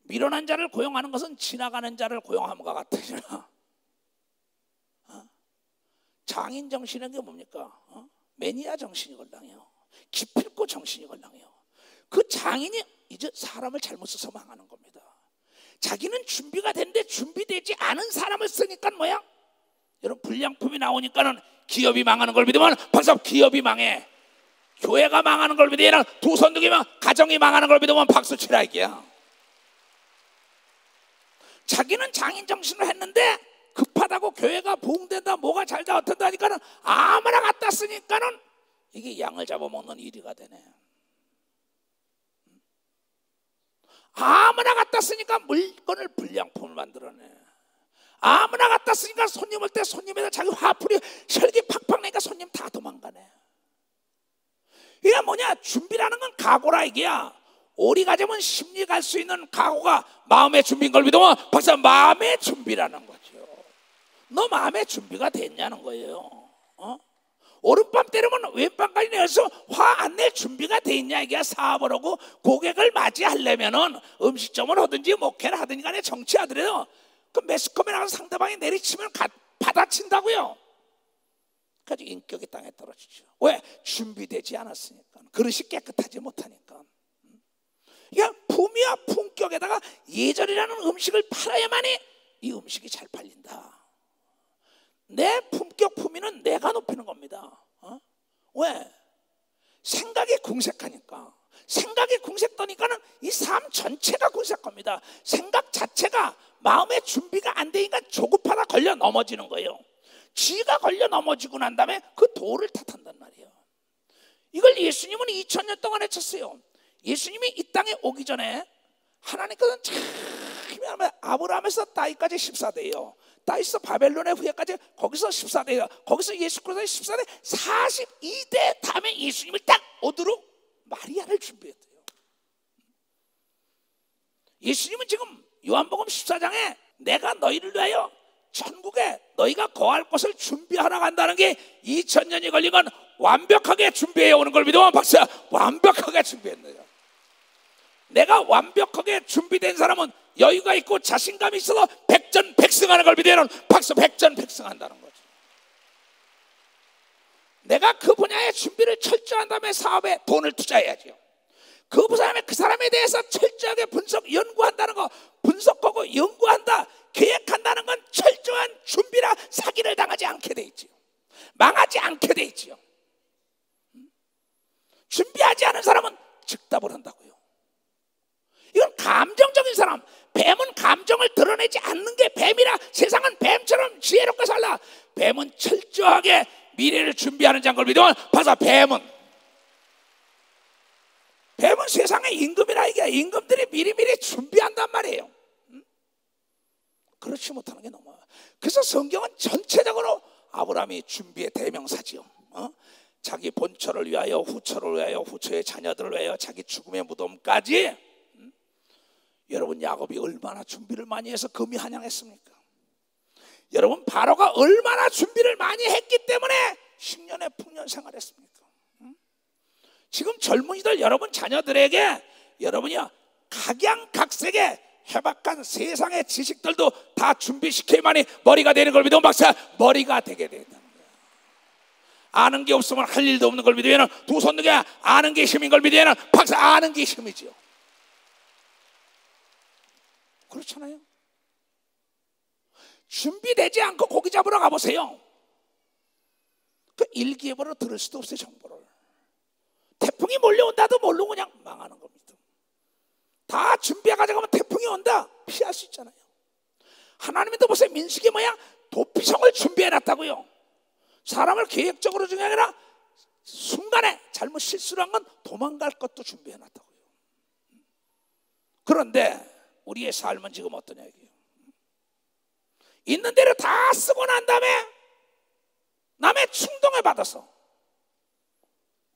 미련한 자를 고용하는 것은 지나가는 자를 고용함과 같으니라. 장인 정신은 게 뭡니까? 매니아 정신이 걸랑해요. 기필코 정신이 걸랑해요. 그 장인이 이제 사람을 잘못 써서 망하는 겁니다. 자기는 준비가 됐는데 준비되지 않은 사람을 쓰니까 뭐야? 여러분, 불량품이 나오니까는 기업이 망하는 걸 믿으면 벌써 기업이 망해. 교회가 망하는 걸 믿으면 두 손 들기면 가정이 망하는 걸 믿으면 박수 치라 이게야. 자기는 장인 정신을 했는데 급하다고 교회가 부흥된다, 뭐가 잘다 어떤다 하니까는 아무나 갖다 쓰니까는 이게 양을 잡아먹는 일이가 되네. 아무나 갖다 쓰니까 물건을 불량품을 만들어내. 아무나 갖다 쓰니까 손님 올 때 손님에다 자기 화풀이 혈기 팍팍 내니까 손님 다 도망가네. 이게 뭐냐? 준비라는 건 각오라 이게야. 오리 가자면 심리 갈 수 있는 각오가 마음의 준비인 걸 믿으면 박사 마음의 준비라는 거죠. 너 마음의 준비가 됐냐는 거예요. 오른밤 때리면 왼밤까지 내서 화 안 낼 준비가 돼 있냐 이게. 사업을 하고 고객을 맞이하려면은 음식점을 하든지 목회를 하든지 간에 정치하더라도 그 매스컴에 나가서 상대방이 내리치면 받아친다고요. 그래서 인격이 땅에 떨어지죠. 왜? 준비되지 않았으니까. 그릇이 깨끗하지 못하니까. 그러니까 품위와 품격에다가 예절이라는 음식을 팔아야만이 이 음식이 잘 팔린다. 내 품격 품위는 내가 높이는 겁니다. 왜? 생각이 궁색하니까. 생각이 궁색되니까는 이 삶 전체가 궁색합니다. 생각 자체가 마음의 준비가 안 되니까 조급하다 걸려 넘어지는 거예요. 쥐가 걸려 넘어지고 난 다음에 그 돌을 탓한단 말이에요. 이걸 예수님은 2000년 동안 해쳤어요. 예수님이 이 땅에 오기 전에 하나님께서는 참 아브라함에서 다윗까지 14대예요. 다윗에서 바벨론의 후예까지 거기서 14대예요. 거기서 예수 그리스도의 14대 42대 다음에 예수님을 딱 얻으러 마리아를 준비했대요. 예수님은 지금 요한복음 14장에 내가 너희를 위하여 천국에 너희가 거할 곳을 준비하러 간다는 게 2000년이 걸린 건 완벽하게 준비해 오는 걸 믿으면 박사 완벽하게 준비했네요. 내가 완벽하게 준비된 사람은 여유가 있고 자신감이 있어서 백전백승하는 걸 믿으면 박사 백전백승한다는 거죠. 내가 그 분야의 준비를 철저한 다음에 사업에 돈을 투자해야죠. 그 사람에 대해서 철저하게 연구한다는 거, 분석하고 연구한다, 계획한다는 건 철저한 준비라 사기를 당하지 않게 돼 있지요. 망하지 않게 돼 있지요. 준비하지 않은 사람은 즉답을 한다고요. 이건 감정적인 사람. 뱀은 감정을 드러내지 않는 게 뱀이라. 세상은 뱀처럼 지혜롭게 살라. 뱀은 철저하게 미래를 준비하는 자인 걸 믿으면 봐서 뱀은 세상의 임금이라. 이게 임금들이 미리미리 준비한단 말이에요. 그렇지 못하는 게 너무. 그래서 성경은 전체적으로 아브라함이 준비의 대명사지요. 자기 본처를 위하여, 후처를 위하여, 후처의 자녀들을 위하여, 자기 죽음의 무덤까지. 여러분 야곱이 얼마나 준비를 많이 해서 금이 한양했습니까? 여러분 바로가 얼마나 준비를 많이 했기 때문에 10년의 풍년 생활했습니까? 지금 젊은이들 여러분 자녀들에게 여러분이요 각양각색의 해박한 세상의 지식들도 다 준비시켜야만이 머리가 되는 걸 믿으면 박사 머리가 되게 된다는 거야. 아는 게 없으면 할 일도 없는 걸 믿으면 두 손 등에 아는 게 힘인 걸 믿으면 박사 아는 게 힘이지요. 그렇잖아요. 준비되지 않고 고기 잡으러 가보세요. 그 일기예보로 들을 수도 없어요. 정보를 태풍이 몰려온다도 모르고 그냥 망하는 겁니다. 다 준비해 가져가면 태풍이 온다 피할 수 있잖아요. 하나님도 보세요. 민수기 뭐야? 도피성을 준비해놨다고요. 사람을 계획적으로 중에 아니라 순간에 잘못 실수를 한 건 도망갈 것도 준비해놨다고요. 그런데 우리의 삶은 지금 어떠냐 이게요. 있는 대로 다 쓰고 난 다음에 남의 충동에 받아서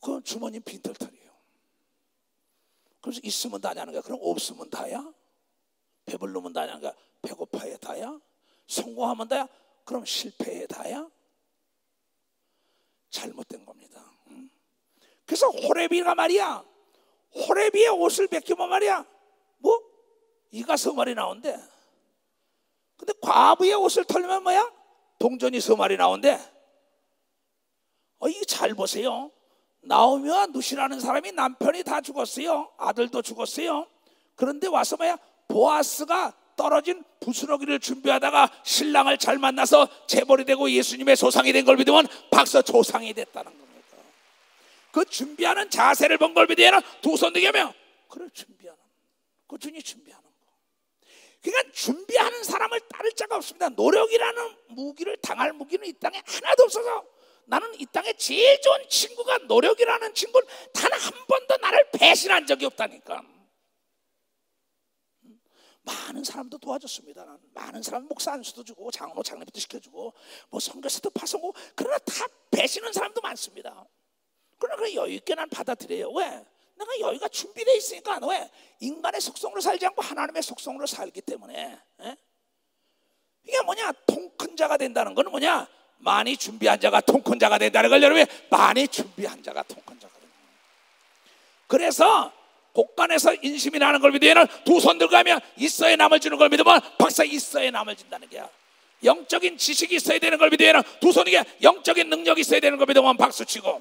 그건 주머니 빈털털이에요. 그래서 있으면 다냐는 거야. 그럼 없으면 다야? 배부르면 다냐는 거야. 배고파야 다야? 성공하면 다야? 그럼 실패해 다야? 잘못된 겁니다. 그래서 호레비가 말이야, 호레비의 옷을 벗기면 말이야 뭐? 이가 서말이 나온대. 근데 과부의 옷을 털면 뭐야? 동전이 서말이 나온대. 이거 잘 보세요. 나오미와 누시라는 사람이 남편이 다 죽었어요. 아들도 죽었어요. 그런데 와서 뭐야? 보아스가 떨어진 부스러기를 준비하다가 신랑을 잘 만나서 재벌이 되고 예수님의 조상이 된 걸 믿으면 박사 조상이 됐다는 겁니다. 그 준비하는 자세를 본 걸 믿으면 두 손 들게 하면 그걸 준비하는, 꾸준히 준비하는 거. 그러니까 준비하는 사람을 따를 자가 없습니다. 노력이라는 무기를 당할 무기는 이 땅에 하나도 없어서 나는 이 땅에 제일 좋은 친구가 노력이라는 친구는 단 한 번도 나를 배신한 적이 없다니까. 많은 사람도 도와줬습니다. 나는 많은 사람 목사 안수도 주고 장로 장례부도 시켜주고 뭐 선교사도 파송고, 그러나 다 배신한 사람도 많습니다. 그러니까 여유 있게 난 받아들여요. 왜? 내가 여유가 준비되어 있으니까. 왜? 인간의 속성으로 살지 않고 하나님의 속성으로 살기 때문에. 에? 이게 뭐냐? 통 큰 자가 된다는 건 뭐냐? 많이 준비한 자가 통 큰 자가 된다는 걸 여러분, 많이 준비한 자가 통 큰 자가 된다. 그래서 곳간에서 인심이 나는 걸 믿으면 두 손 들고 가면 있어야 남을 주는 걸 믿으면 박사 있어야 남을 준다는 게야. 영적인 지식이 있어야 되는 걸 믿으면 두 손이게 영적인 능력이 있어야 되는 걸 믿으면 박수치고,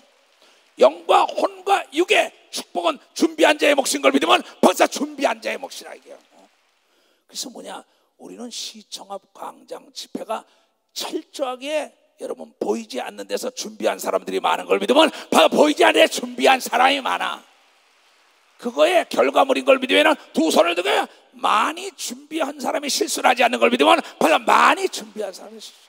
영과 혼과 육의 축복은 준비한 자의 몫인 걸 믿으면 박사 준비한 자의 몫이라 이게요. 그래서 뭐냐? 우리는 시청합 광장 집회가 철저하게 여러분 보이지 않는 데서 준비한 사람들이 많은 걸 믿으면 보이지 않는 데 준비한 사람이 많아. 그거의 결과물인 걸 믿으면 두 손을 들고 많이 준비한 사람이 실수를 하지 않는 걸 믿으면 많이 준비한 사람이 실수.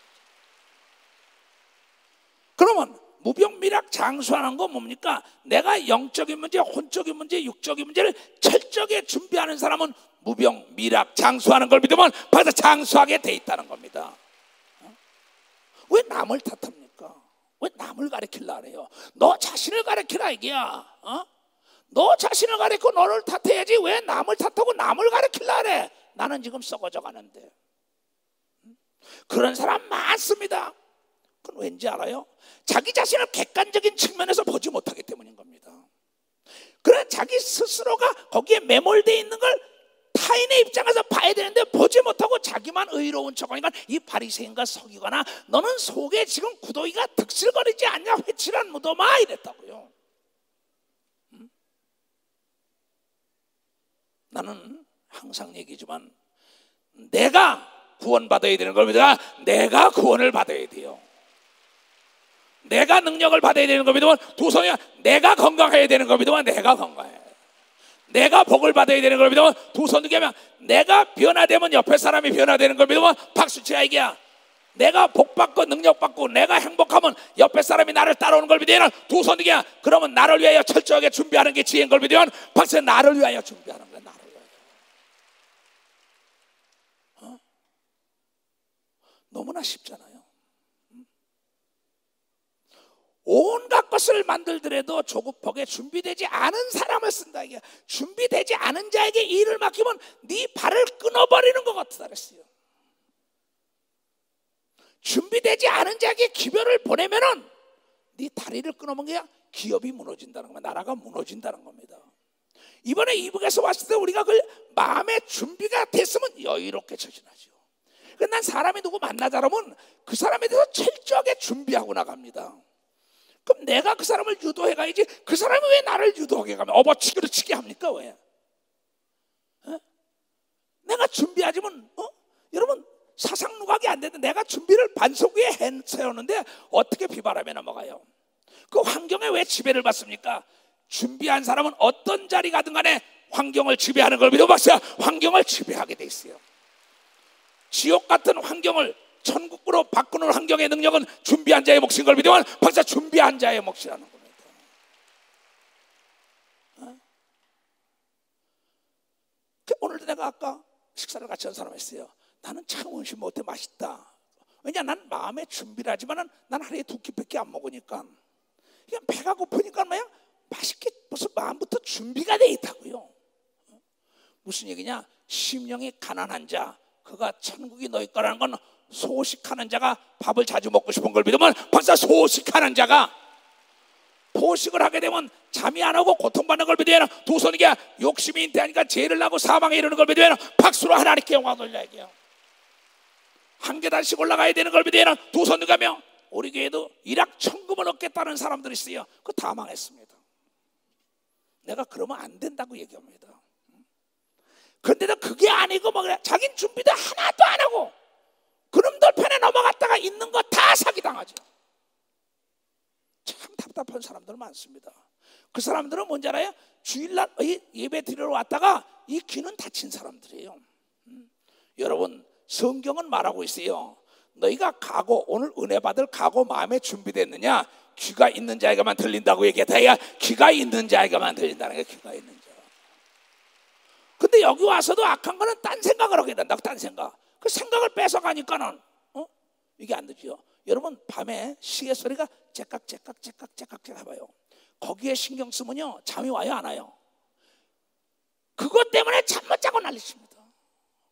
그러면 무병미락 장수하는 건 뭡니까? 내가 영적인 문제, 혼적인 문제, 육적인 문제를 철저하게 준비하는 사람은 무병미락 장수하는 걸 믿으면 바로 장수하게 돼 있다는 겁니다. 왜 남을 탓합니까? 왜 남을 가르치려고 해요? 너 자신을 가르치라 이게야. 너 자신을 가르치고 너를 탓해야지 왜 남을 탓하고 남을 가르치려고 해? 나는 지금 썩어져 가는데. 그런 사람 많습니다. 그건 왠지 알아요? 자기 자신을 객관적인 측면에서 보지 못하기 때문인 겁니다. 그래 자기 스스로가 거기에 매몰되어 있는 걸 타인의 입장에서 봐야 되는데 보지 못하고 자기만 의로운 척하니까 이 바리새인과 서기관아, 너는 속에 지금 구더기가 득실거리지 않냐? 회칠한 무덤아 이랬다고요. 나는 항상 얘기지만 내가 구원받아야 되는 걸 믿으라. 내가 구원을 받아야 돼요. 내가 능력을 받아야 되는 걸 믿으면 두 손이야. 내가 건강해야 되는 걸 믿으면 내가 건강해. 내가 복을 받아야 되는 걸 믿으면 두 손 들게 하면 내가 변화되면 옆에 사람이 변화되는 걸 믿으면 박수치야 이게야. 내가 복받고 능력받고 내가 행복하면 옆에 사람이 나를 따라오는 걸 믿으면 두 손 들게 하면 그러면 나를 위하여 철저하게 준비하는 게 지혜인 걸 믿으면 박수 나를 위하여 준비하는 거야. 나를 위하여. 너무나 쉽잖아요. 온갖 것을 만들더라도 조급하게 준비되지 않은 사람을 쓴다 이게. 준비되지 않은 자에게 일을 맡기면 네 발을 끊어버리는 것 같다 그랬어요. 준비되지 않은 자에게 기별을 보내면은 네 다리를 끊어먹는 게 기업이 무너진다는 겁니다. 나라가 무너진다는 겁니다. 이번에 이북에서 왔을 때 우리가 그 마음의 준비가 됐으면 여유롭게 처신하죠. 난 사람이 누구 만나자 그러면 그 사람에 대해서 철저하게 준비하고 나갑니다. 그럼 내가 그 사람을 유도해 가야지. 그 사람이 왜 나를 유도하게 가면 업어치기로 치게 합니까? 왜? 내가 준비하지만 여러분 사상누각이 안 되는데 내가 준비를 반석 위에 세우는데 어떻게 비바람에 넘어가요? 그 환경에 왜 지배를 받습니까? 준비한 사람은 어떤 자리 가든 간에 환경을 지배하는 걸 믿어봤어요. 환경을 지배하게 돼 있어요. 지옥 같은 환경을 천국으로 바꾸는 환경의 능력은 준비한 자의 몫인 걸 믿으면 벌써 준비한 자의 몫이라는 겁니다. 오늘도 내가 아까 식사를 같이 한 사람 했어요. 나는 참 음식 못해 맛있다. 왜냐 난 마음에 준비를 하지만 난 하루에 2끼밖에 안 먹으니까 그냥 배가 고프니까 뭐야 맛있게 벌써 마음부터 준비가 돼 있다고요. 무슨 얘기냐? 심령이 가난한 자 그가 천국이 너희 거라는 건 소식하는 자가 밥을 자주 먹고 싶은 걸 믿으면 벌써 소식하는 자가 포식을 하게 되면 잠이 안 오고 고통받는 걸 믿으면 두 손이 욕심이 인태하니까 죄를 나고 사망에 이르는 걸 믿으면 박수로 하나님께 영광 돌려야 해요. 한 계단씩 올라가야 되는 걸 믿으면 두 손을 가며 우리 교회도 일확천금을 얻겠다는 사람들이 있어요. 그거 다 망했습니다. 내가 그러면 안 된다고 얘기합니다. 근데도 그게 아니고 뭐 그래 자기는 준비도 하나도 안 하고 그놈들 편에 넘어갔다가 있는 거 다 사기당하죠. 참 답답한 사람들 많습니다. 그 사람들은 뭔지 알아요? 주일날 예배 드리러 왔다가 이 귀는 닫힌 사람들이에요. 여러분 성경은 말하고 있어요. 너희가 각오 오늘 은혜 받을 각오 마음에 준비됐느냐? 귀가 있는 자에게만 들린다고 얘기했다. 귀가 있는 자에게만 들린다는 게 귀가 있는 자. 근데 여기 와서도 악한 거는 딴 생각을 하게 된다. 딴 생각. 그 생각을 뺏어가니까는 이게 안 되죠. 여러분 밤에 시계 소리가 째깍째깍 해봐요. 거기에 신경 쓰면요 잠이 와요 안 와요? 그것 때문에 잠 못 자고 난리칩니다.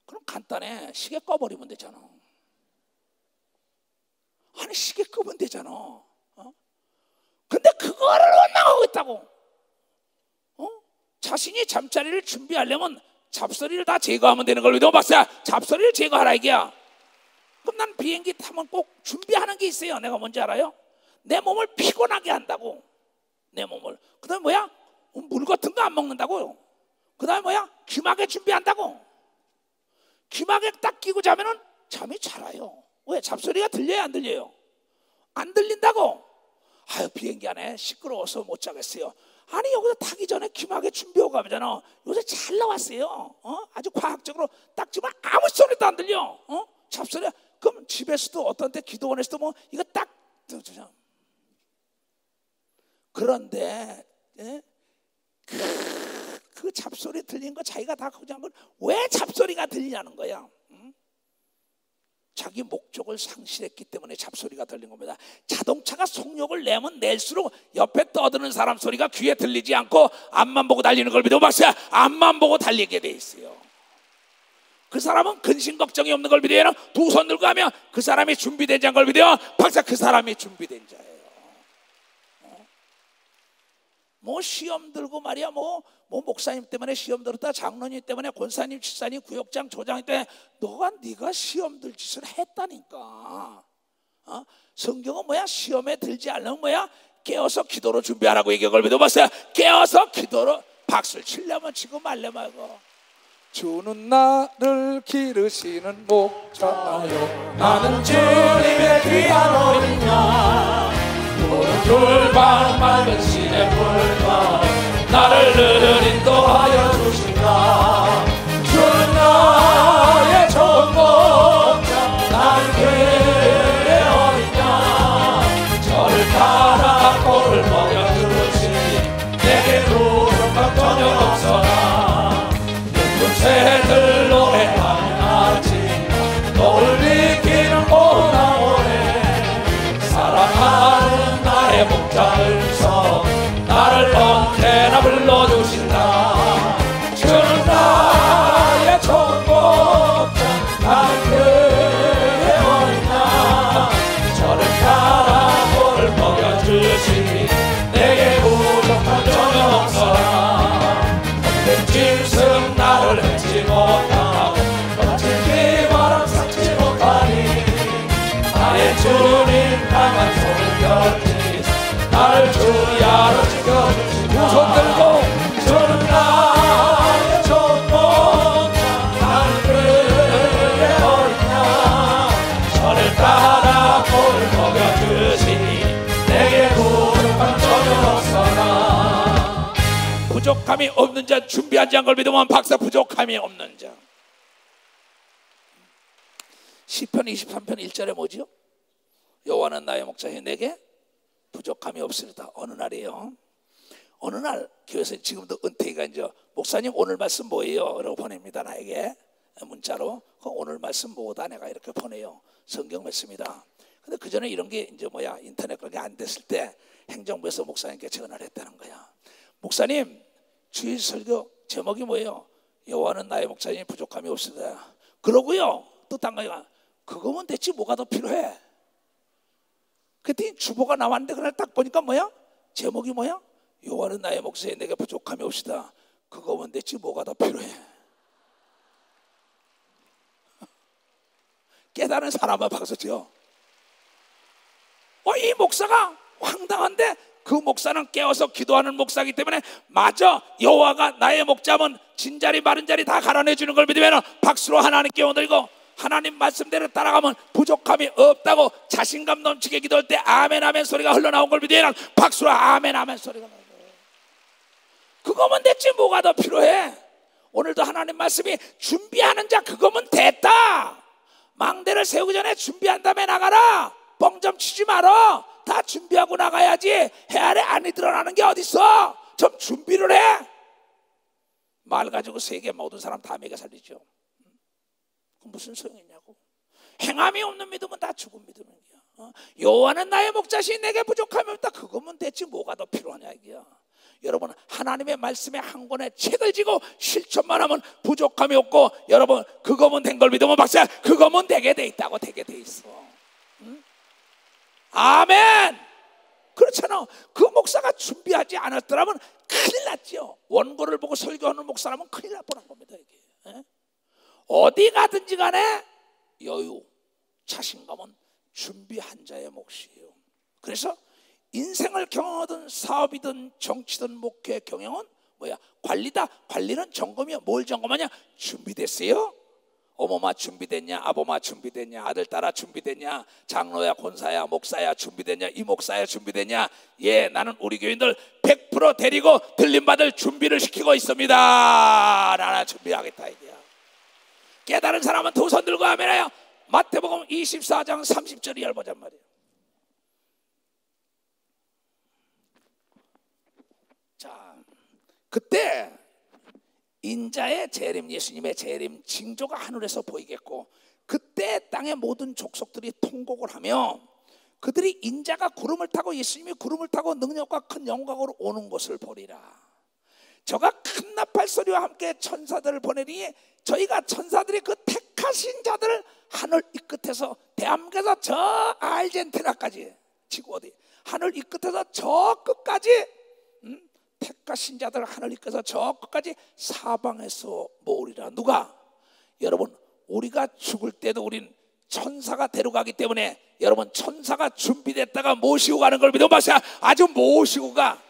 그럼 간단해. 시계 꺼버리면 되잖아. 아니 시계 끄면 되잖아. 근데 그거를 원망하고 있다고. 자신이 잠자리를 준비하려면 잡소리를 다 제거하면 되는 걸. 너 봤어요? 잡소리를 제거하라 이게야. 그럼 난 비행기 타면 꼭 준비하는 게 있어요. 내가 뭔지 알아요? 내 몸을 피곤하게 한다고. 내 몸을. 그 다음에 뭐야? 물 같은 거 안 먹는다고요. 그 다음에 뭐야? 귀마개 준비한다고. 귀마개 딱 끼고 자면은 잠이 잘 와요. 왜? 잡소리가 들려요 안 들려요? 안 들린다고. 아유 비행기 안에 시끄러워서 못 자겠어요. 아니 여기서 타기 전에 귀마개 준비하고 가잖아. 요새 잘 나왔어요. 아주 과학적으로 딱 지면 아무 소리도 안 들려. 잡소리. 그럼 집에서도 어떤 때 기도원에서도 뭐 이거 딱 들어주잖아. 그런데 그 잡소리 들리는 거 자기가 다 걱정한 건 왜 잡소리가 들리냐는 거야. 자기 목적을 상실했기 때문에 잡소리가 들린 겁니다. 자동차가 속력을 내면 낼수록 옆에 떠드는 사람 소리가 귀에 들리지 않고 앞만 보고 달리는 걸 믿어봤어요. 앞만 보고 달리게 돼 있어요. 그 사람은 근심 걱정이 없는 걸 믿어요. 두 손 들고 하면 그 사람이 준비된 자인 걸 믿어요. 박사 그 사람이 준비된 자예요. 뭐 시험 들고 말이야 뭐 목사님 때문에 시험 들었다, 장로님 때문에 권사님, 집사님, 구역장, 조장 때문에 네가 시험 들 짓을 했다니까. 성경은 뭐야? 시험에 들지 않으면 뭐야? 깨어서 기도로 준비하라고 얘기한 걸 믿어봤어요. 깨어서 기도로. 박수를 치려면 치고 말려 말고. 주는 나를 기르시는 목자요, 나는 주님의 귀한 어린 양, 푸른 맑은 시냇물과 나를 늘 인도하여 주신다. 주는 나의 좋은 목자, 나는 그의 어린 양, 저를 따라 꼴을 먹여주시니 내게 부족함 전혀 없어라. 예쁜 새들 노래하는 아침, 너를 이기는 보나오네. 사랑하는 나의 목자들서 나를 언제나 불러주신다. 주는 나의 좋은 목자, 나는 그의 어린 양, 저를 따라 꼴을 먹여주시니 내게 부족함 전혀 없어라. 헛된 짐승 나를 해치 못하고 거친 비바람 삭지 못하니 나의 주님 강한 손을 펴지 나를 주야로 지켜주시고. 두 손 들고 주는 나의 좋은 목자, 나는 그의 어린 양, 저를 따라 꼴을 먹여주시니 내게 부족함 전혀 없어라. 부족함이 없는 자, 준비한 자인 걸 믿으면 박사 부족함이 없는 자. 시편 23편 1절에 뭐죠? 여호와는 나의 목자여 내게 부족함이 없으리다. 어느 날이에요. 어느 날 교회에서 지금도 은퇴가 이제 목사님 오늘 말씀 뭐예요? 라고 보냅니다. 나에게 문자로. 오늘 말씀 뭐다 내가 이렇게 보내요. 성경 말씀이다. 근데 그 전에 이런 게 이제 뭐야 인터넷 그게 안 됐을 때 행정부에서 목사님께 전화를 했다는 거야. 목사님 주일 설교 제목이 뭐예요? 여호와는 나의 목자니 부족함이 없으리다. 그러고요 또 딴 거야. 그거면 됐지 뭐가 더 필요해? 그때 주보가 나왔는데 그날 딱 보니까 뭐야? 제목이 뭐야? 여호와는 나의 목자니 내게 부족함이 없으리다. 그거면 됐지 뭐가 더 필요해? 깨달은 사람만 박수 쳐. 이 목사가 황당한데 그 목사는 깨어서 기도하는 목사이기 때문에 맞아 여호와가 나의 목자면 진자리 마른 자리 다 갈아내주는 걸 믿으면 박수로 하나님께 오들고 하나님 말씀대로 따라가면 부족함이 없다고 자신감 넘치게 기도할 때 아멘 아멘 소리가 흘러나온 걸 믿으면 박수로 아멘 아멘 소리가 나요. 그거면 됐지 뭐가 더 필요해? 오늘도 하나님 말씀이 준비하는 자 그거면 됐다. 망대를 세우기 전에 준비한 다음에 나가라. 뻥 좀 치지 마라. 다 준비하고 나가야지. 해 아래 안이 드러나는 게 어딨어? 좀 준비를 해. 말 가지고 세계 모든 사람 다 먹여 살리죠. 무슨 소용이냐고. 행함이 없는 믿음은 다 죽은 믿음이야. 여호와는 나의 목자시 내게 부족함이 없다. 그거면 됐지 뭐가 더 필요하냐 이게야. 여러분 하나님의 말씀에 한 권의 책을 지고 실천만 하면 부족함이 없고, 여러분 그거면 된 걸 믿으면 박사 그거면 되게 돼 있다고. 되게 돼 있어. 응? 아멘. 그렇잖아. 그 목사가 준비하지 않았더라면 큰일 났죠. 원고를 보고 설교하는 목사라면 큰일 날 뻔한 겁니다 이게. 에? 어디 가든지 간에 여유, 자신감은 준비한 자의 몫이에요. 그래서 인생을 경영하든 사업이든 정치든 목회 경영은 뭐야? 관리다. 관리는 점검이야. 뭘 점검하냐? 준비됐어요? 어머마 준비됐냐? 아버마 준비됐냐? 아들딸아 준비됐냐? 장로야 권사야 목사야 준비됐냐? 이 목사야 준비됐냐? 예, 나는 우리 교인들 100% 데리고 들림받을 준비를 시키고 있습니다. 나는 준비하겠다 이게야. 깨달은 사람은 두 손 들고 아멘해요. 마태복음 24장 30절 이하를 보잔 말이에요. 자, 그때 인자의 재림, 예수님의 재림 징조가 하늘에서 보이겠고, 그때 땅의 모든 족속들이 통곡을 하며 그들이 인자가 구름을 타고 예수님이 구름을 타고 능력과 큰 영광으로 오는 것을 보리라. 저가 큰 나팔 소리와 함께 천사들을 보내리니 저희가 천사들이 그 택하신 자들을 하늘 이 끝에서 대함께서 저 아르헨티나까지, 지구 어디 하늘 이 끝에서 저 끝까지, 택하신 자들 하늘 이 끝에서 저 끝까지 사방에서 모으리라. 누가? 여러분 우리가 죽을 때도 우린 천사가 데려가기 때문에, 여러분 천사가 준비됐다가 모시고 가는 걸 믿어 마셔. 아주 모시고 가.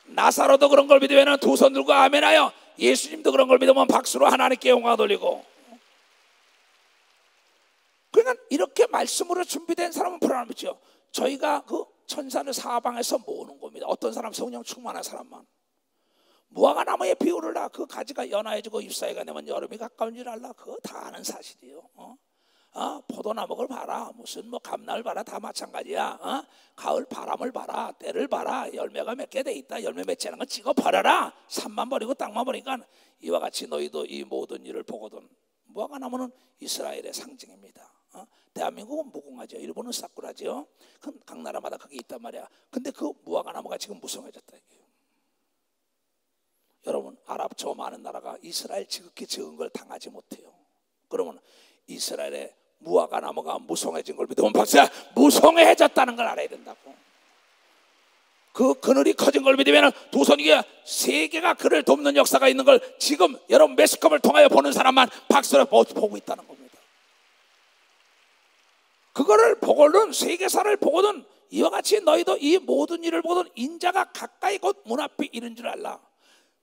나사로도 그런 걸 믿으면 두 손 들고 아멘하여, 예수님도 그런 걸 믿으면 박수로 하나님께 영광 돌리고. 그러니까 이렇게 말씀으로 준비된 사람은 불안하죠. 저희가 그 천사를 사방에서 모으는 겁니다. 어떤 사람? 성령 충만한 사람만. 무화과 나무의 비율을 다 그 가지가 연화해지고 잎사이가 되면 여름이 가까운 줄 알라. 그거 다 아는 사실이에요. 포도나무를 봐라, 무슨 뭐 감나를 봐라, 다 마찬가지야. 가을 바람을 봐라, 때를 봐라, 열매가 몇 개 돼 있다, 열매 맺지 않은 건 찍어 버려라. 산만 버리고 땅만 버리니까 이와 같이 너희도 이 모든 일을 보거든. 무화과 나무는 이스라엘의 상징입니다. 대한민국은 무궁화죠, 일본은 사쿠라죠. 각 나라마다 그게 있단 말이야. 근데 그 무화과 나무가 지금 무성해졌다 이게요. 여러분 아랍 저 많은 나라가 이스라엘 지극히 적은 걸 당하지 못해요. 그러면 이스라엘의 무화과 나무가 무성해진 걸 믿으면 박사 무성해졌다는 걸 알아야 된다고. 그 그늘이 커진 걸 믿으면 두 손이게 세계가 그를 돕는 역사가 있는 걸 지금 여러분 매스컴을 통하여 보는 사람만 박수를 보고 있다는 겁니다. 그거를 보고는 세계사를 보고는 이와 같이 너희도 이 모든 일을 보고는 인자가 가까이 곧 문 앞에 이른 줄 알라.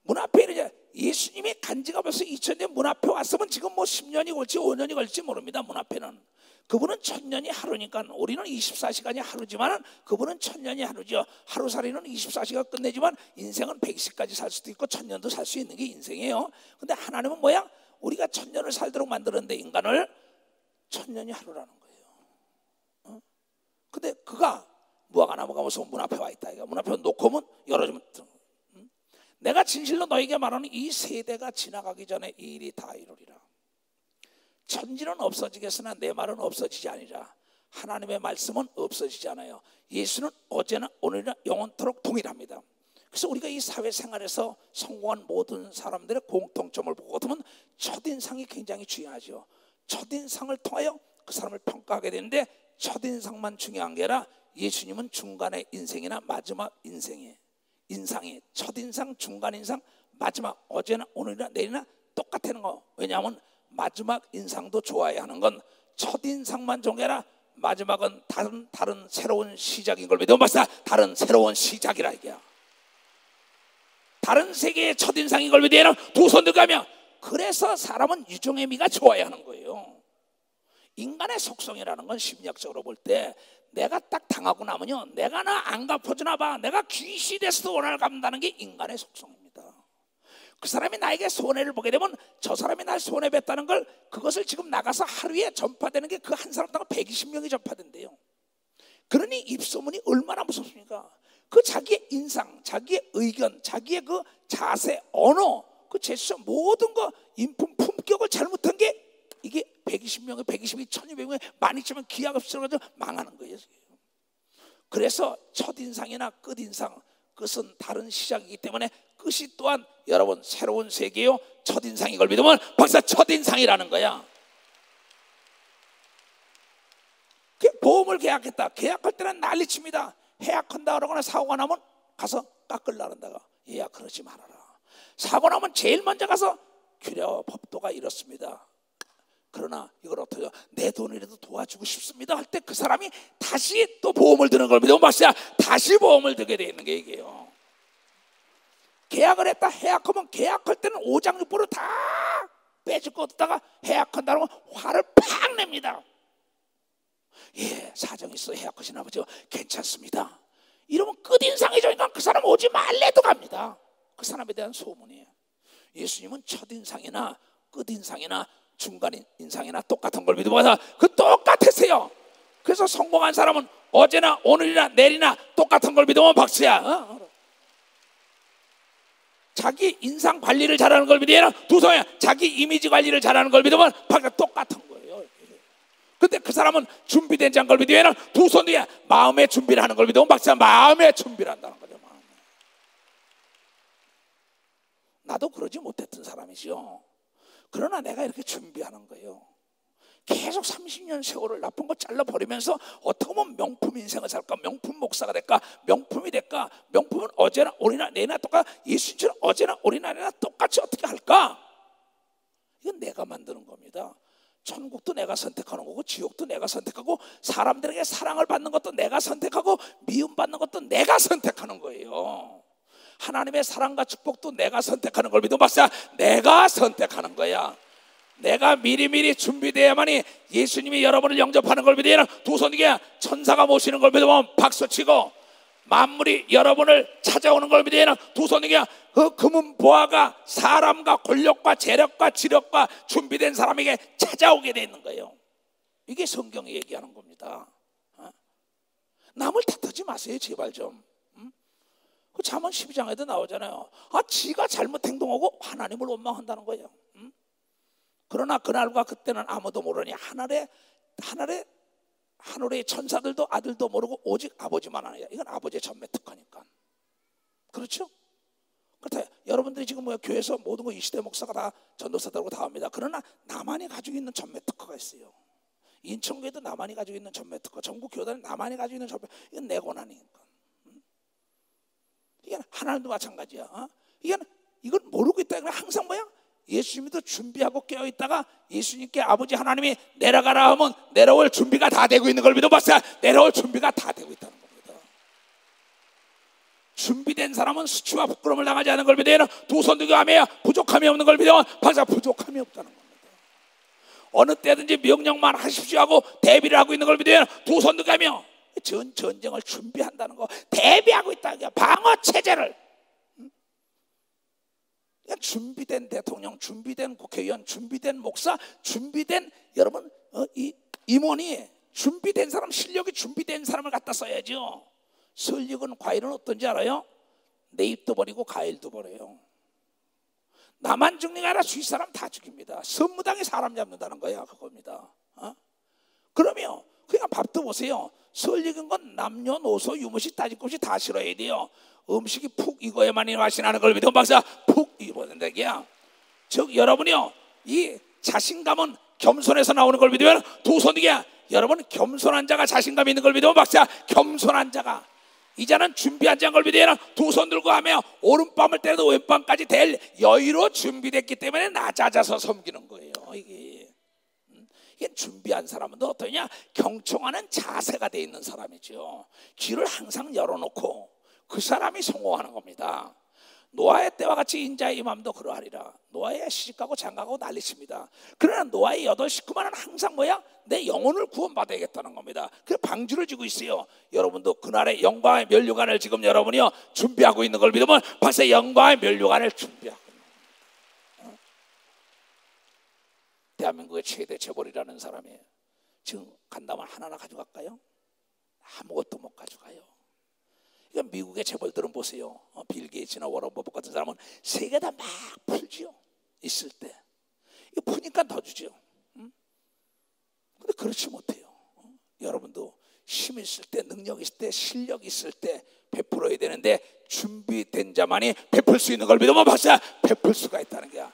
문 앞에 이르냐? 예수님이 간지가 벌써 2000년 문 앞에 왔으면 지금 뭐 10년이 걸지 5년이 걸지 모릅니다. 문 앞에는 그분은 1000년이 하루니까 우리는 24시간이 하루지만 그분은 1000년이 하루죠. 하루살이는 24시간 끝내지만 인생은 120까지 살 수도 있고 1000년도 살 수 있는 게 인생이에요. 근데 하나님은 뭐야? 우리가 1000년을 살도록 만들었는데 인간을 1000년이 하루라는 거예요. 근데 그가 무화과 나무가 무슨 문 앞에 와 있다. 문 앞에 놓고 오면 열어주면 내가 진실로 너에게 말하는 이 세대가 지나가기 전에 이 일이 다 이루리라. 천지는 없어지겠으나 내 말은 없어지지 아니라. 하나님의 말씀은 없어지지 않아요. 예수는 어제나 오늘이나 영원토록 동일합니다. 그래서 우리가 이 사회생활에서 성공한 모든 사람들의 공통점을 보거든 첫인상이 굉장히 중요하죠. 첫인상을 통하여 그 사람을 평가하게 되는데 첫인상만 중요한 게 아니라 예수님은 중간의 인생이나 마지막 인생이에요. 인상이 첫인상, 중간인상, 마지막 어제나 오늘이나 내일이나 똑같다는 거. 왜냐하면 마지막 인상도 좋아야 하는 건 첫인상만 좋은 게 아니라 마지막은 다른 새로운 시작인 걸 믿어 봤어. 다른 새로운 시작이라 이게야. 다른 세계의 첫인상인 걸 믿으면 두 손 들고 가며 그래서 사람은 유종의 미가 좋아야 하는 거예요. 인간의 속성이라는 건 심리학적으로 볼 때 내가 딱 당하고 나면요 내가 나 안 갚아주나 봐, 내가 귀신이 돼서도 원한을 갚는다는 게 인간의 속성입니다. 그 사람이 나에게 손해를 보게 되면 저 사람이 날 손해봤다는 걸 그것을 지금 나가서 하루에 전파되는 게 그 한 사람당 120명이 전파된대요. 그러니 입소문이 얼마나 무섭습니까? 그 자기의 인상, 자기의 의견, 자기의 그 자세, 언어, 그 제스처 모든 거 인품 품격을 잘못한 게 이게 120명에 120이 1200명에 많이 치면 기하급수로 가지고 망하는 거예요. 그래서 첫인상이나 끝인상, 끝은 다른 시작이기 때문에 끝이 또한 여러분 새로운 세계요 첫인상인 걸 믿으면 벌써 첫인상이라는 거야. 보험을 계약했다. 계약할 때는 난리칩니다. 해약한다 그러거나 사고가 나면 가서 깎으려고 한다가, 얘야 그러지 말아라. 사고 나면 제일 먼저 가서 규례와 법도가 이렇습니다. 그러나 이걸 어떻게 내 돈이라도 도와주고 싶습니다 할 때 그 사람이 다시 또 보험을 드는 걸 믿으면 박사 다시 보험을 들게 돼 있는 게 이게요. 계약을 했다. 해약하면 계약할 때는 오장육부를 다 빼줄 거 없다가 해약한다 그러면 화를 팍 냅니다. 예, 사정이 있어 해약하시나 보죠. 괜찮습니다. 이러면 끝인상이죠. 그러니까 그 사람 오지 말래도 갑니다. 그 사람에 대한 소문이에요. 예수님은 첫인상이나 끝인상이나 중간인상이나 똑같은 걸 믿어봐서 그 똑같으세요. 그래서 성공한 사람은 어제나 오늘이나 내일이나 똑같은 걸 믿으면 박수야. 자기 인상 관리를 잘하는 걸 믿으면 두성이야. 자기 이미지 관리를 잘하는 걸 믿으면 박수 똑같은 거예요. 근데 그 사람은 준비된 자인 걸 믿으면 두 손 뒤에 마음의 준비를 하는 걸 믿으면 박수야. 마음의 준비를 한다는 거죠. 마음에. 나도 그러지 못했던 사람이죠. 그러나 내가 이렇게 준비하는 거예요. 계속 30년 세월을 나쁜 거 잘라버리면서 어떻게 보면 명품 인생을 살까? 명품 목사가 될까? 명품이 될까? 명품은 어제나 오늘이나 내일이나 똑같아. 예수님처럼 어제나 오늘이나 내일이나 똑같이 어떻게 할까? 이건 내가 만드는 겁니다. 천국도 내가 선택하는 거고 지옥도 내가 선택하고 사람들에게 사랑을 받는 것도 내가 선택하고 미움받는 것도 내가 선택하는 거예요. 하나님의 사랑과 축복도 내가 선택하는 걸 믿으면 박사 내가 선택하는 거야. 내가 미리미리 준비되어야만이 예수님이 여러분을 영접하는 걸 믿으면 두 손 위에 천사가 모시는 걸 믿으면 박수치고 만물이 여러분을 찾아오는 걸 믿으면 두 손 위에 그 금은 보화가 사람과 권력과 재력과 지력과 준비된 사람에게 찾아오게 돼 있는 거예요. 이게 성경이 얘기하는 겁니다. 남을 탓하지 마세요 제발 좀. 그 잠언 12장에도 나오잖아요. 지가 잘못 행동하고 하나님을 원망한다는 거예요. 그러나 그날과 그때는 아무도 모르니 하늘의 천사들도 아들도 모르고 오직 아버지만 아니야. 이건 아버지의 전매 특허니까. 그렇죠? 그렇다. 여러분들이 지금 교회에서 모든 거 이시대 목사가 다 전도사들하고 다 합니다. 그러나 나만이 가지고 있는 전매 특허가 있어요. 인천교회도 나만이 가지고 있는 전매 특허, 전국 교단이 나만이 가지고 있는 전매, 이건 내 권한이니까. 이게 하나님도 마찬가지야. 이건 모르고 있다. 항상 뭐야? 예수님도 준비하고 깨어있다가 예수님께 아버지 하나님이 내려가라 하면 내려올 준비가 다 되고 있는 걸 믿어봤어요. 내려올 준비가 다 되고 있다는 겁니다. 준비된 사람은 수치와 부끄러움을 당하지 않는 걸 믿어요. 두 손 들고 하며 부족함이 없는 걸 믿어. 박사 부족함이 없다는 겁니다. 어느 때든지 명령만 하십시오 하고 대비를 하고 있는 걸 믿어요. 두 손 들고 하며 전쟁을 준비한다는 거, 대비하고 있다는 게 방어 체제를. 준비된 대통령, 준비된 국회의원, 준비된 목사, 준비된 여러분 이 임원이 준비된 사람, 실력이 준비된 사람을 갖다 써야죠. 설익은 과일은 어떤지 알아요? 내 입도 버리고 과일도 버려요. 나만 죽는 게 아니라 주위 사람 다 죽입니다. 선무당이 사람 잡는다는 거야 그겁니다. 그러면 그냥 밥도 보세요. 설익은 건 남녀노소 유무시 따질 것 없이 다 싫어야 돼요. 음식이 푹 익어야만이 맛이 나는 걸 믿으면 박사 푹 익어야 된다 이게야. 즉 여러분이요 이 자신감은 겸손에서 나오는 걸 믿으면 두 손 위에 여러분 겸손한 자가 자신감 있는 걸 믿으면 박사 겸손한 자가 이제는 준비한 자인 걸 믿으면 두 손 들고 하며 오른밤을 때려도 왼밤까지 될 여유로 준비됐기 때문에 낮아져서 섬기는 거예요. 이게 준비한 사람은 또 어떠냐? 경청하는 자세가 돼 있는 사람이죠. 귀를 항상 열어놓고 그 사람이 성공하는 겁니다. 노아의 때와 같이 인자의 임함도 그러하리라. 노아의 시집가고 장가가고 난리칩니다. 그러나 노아의 8 식구만은 항상 뭐야? 내 영혼을 구원받아야겠다는 겁니다. 그래서 방주를 지고 있어요. 여러분도 그날의 영광의 면류관을 지금 여러분이요 준비하고 있는 걸 믿으면 벌써 영광의 면류관을 준비하고 있는 겁니다. 대한민국의 최대 재벌이라는 사람이 지금 간다면 하나나 가져갈까요? 아무것도 못 가져가요. 그러니까 미국의 재벌들은 보세요. 빌 게이츠나 워런 버핏 같은 사람은 세계 다 막 풀지요. 있을 때 이거 푸니까 더 주죠. 근데 그렇지 못해요. 여러분도 힘을 힘 있을 때, 능력 있을 때, 실력 있을 때 베풀어야 되는데 준비된 자만이 베풀 수 있는 걸 믿으면 박사 베풀 수가 있다는 거야.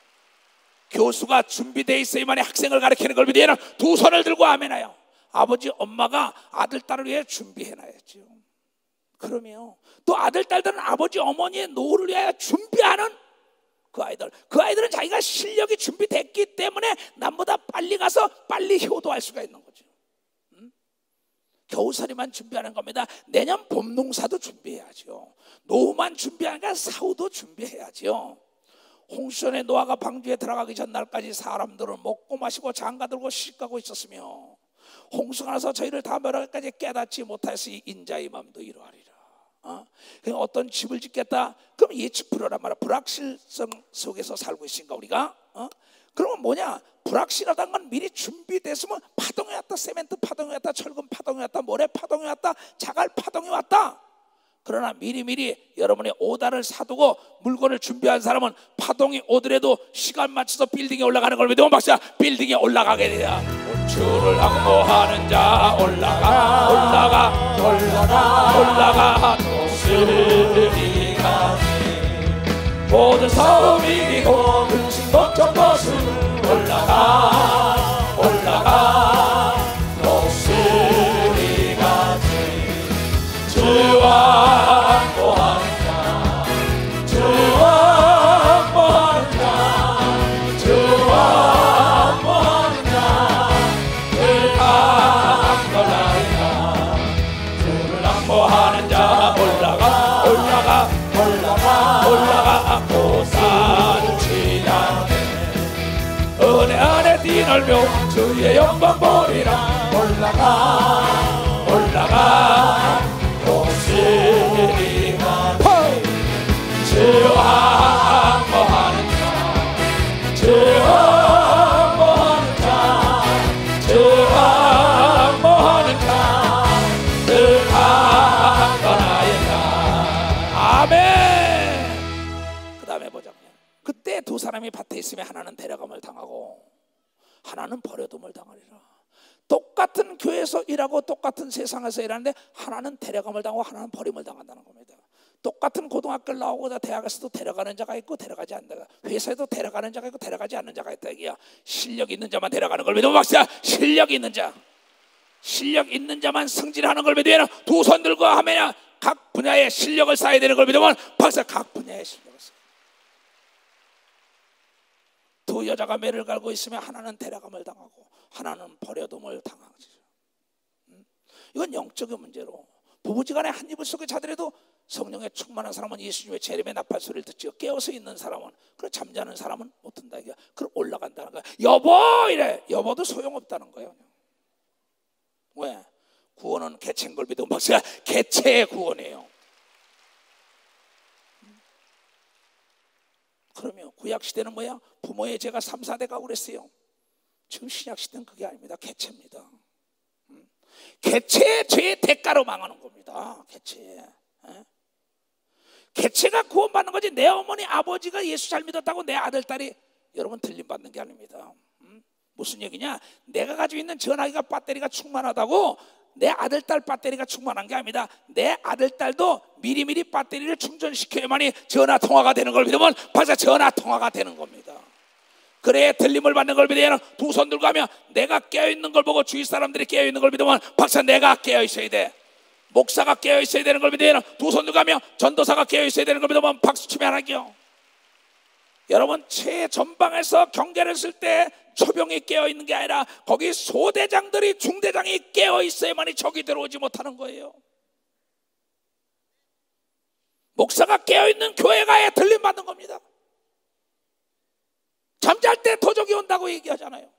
교수가 준비되어 있어야만이 학생을 가르치는 걸 믿으면 두 손을 들고 아멘해요. 아버지 엄마가 아들 딸을 위해 준비해놔야죠. 그러면 또 아들 딸들은 아버지 어머니의 노후를 위하여 준비하는 그 아이들은 자기가 실력이 준비됐기 때문에 남보다 빨리 가서 빨리 효도할 수가 있는 거죠. 겨우살이만 준비하는 겁니다. 내년 봄농사도 준비해야죠. 노후만 준비하는 게 아니라 사후도 준비해야죠. 홍수전에 노아가 방주에 들어가기 전날까지 사람들은 먹고 마시고 장가들고 시집가고 있었으며 홍수가 나서 저희를 다 멸하기까지 깨닫지 못하였으니 인자의 마음도 이러하리라. 어떤 집을 짓겠다 그럼 예측 불허란 말이야. 불확실성 속에서 살고 있으니까 우리가 그러면 뭐냐, 불확실하다는 건 미리 준비됐으면 파동이 왔다, 세멘트 파동이 왔다, 철근 파동이 왔다, 모래 파동이 왔다, 자갈 파동이 왔다. 그러나 미리미리 여러분의 오다를 사두고 물건을 준비한 사람은 파동이 오더라도 시간 맞춰서 빌딩에 올라가는 걸 믿으면 박사 빌딩에 올라가게 돼요. 주를 항모하는 자 올라가 올라가 올라가 올라가 도스리가지 모든 싸움 이기고 근심 걱정 벗은 올라가 올라가 도스리가지 주와 항모하는 자 주와 항모하는 자 주와 항모하는 자 주를 항모하는 자 올라가 올라가 올라가 올라가 고산을 지나네 은혜 안에 뛰놀며 주의 영광 보리라 올라가 올라가 도스리가 주와 항모하는 자 주와 항모하는 자 주와 항모하는 자 늘 떠나였다. 아멘. 그 다음에 보자면 그때 두 사람이 밭에 있으면 하나는 데려감을 당하고 하나는 버려둠을 당하리라. 똑같은 교회에서 일하고 똑같은 세상에서 일하는데 하나는 데려감을 당하고 하나는 버림을 당한다는 겁니다. 똑같은 고등학교를 나오고 대학에서도 데려가는 자가 있고 데려가지 않는 자가, 회사에도 데려가는 자가 있고 데려가지 않는 자가 있다. 이게야 실력 있는 자만 데려가는 걸 믿으면 박사 실력 있는 자, 실력 있는 자만 승진하는 걸 믿으면 두 손 들고 하면 각 분야의 실력을 쌓아야 되는 걸 믿으면 박사 각 분야의 실력을 쌓아야. 두 여자가 매를 갈고 있으면 하나는 데려감을 당하고 하나는 버려둠을 당하지. 이건 영적인 문제로 부부지간에 한 이불 속에 자더라도 성령에 충만한 사람은 예수님의 재림의 나팔 소리를 듣지요. 깨어서 있는 사람은, 그리고 잠자는 사람은 못 든다. 그럼 올라간다는 거야. 여보 이래. 여보도 소용없다는 거예요. 왜? 구원은 개체인 걸 믿으면 박사가 개체의 구원이에요. 그러면 구약시대는 뭐야? 부모의 죄가 3, 4대 가고 그랬어요. 지금 신약시대는 그게 아닙니다. 개체입니다. 개체의 죄의 대가로 망하는 겁니다. 개체가 구원받는 거지. 내 어머니 아버지가 예수 잘 믿었다고 내 아들 딸이 여러분 들림받는 게 아닙니다. 무슨 얘기냐? 내가 가지고 있는 전화기가 배터리가 충만하다고 내 아들 딸 배터리가 충만한 게 아닙니다. 내 아들 딸도 미리미리 배터리를 충전시켜야만이 전화 통화가 되는 걸 믿으면 벌써 전화 통화가 되는 겁니다. 그래 들림을 받는 걸 믿으면 두 손 들고 하면 내가 깨어있는 걸 보고 주위 사람들이 깨어있는 걸 믿으면 박사 내가 깨어있어야 돼. 목사가 깨어있어야 되는 걸 믿으면 두 손 들고 하면 전도사가 깨어있어야 되는 걸 믿으면 박수 치면 하나요. 여러분 최전방에서 경계를 쓸 때 초병이 깨어있는 게 아니라 거기 소대장들이 중대장이 깨어있어야만이 적이 들어오지 못하는 거예요. 목사가 깨어있는 교회가 들림 받는 겁니다. 잠잘 때 도적이 온다고 얘기하잖아요.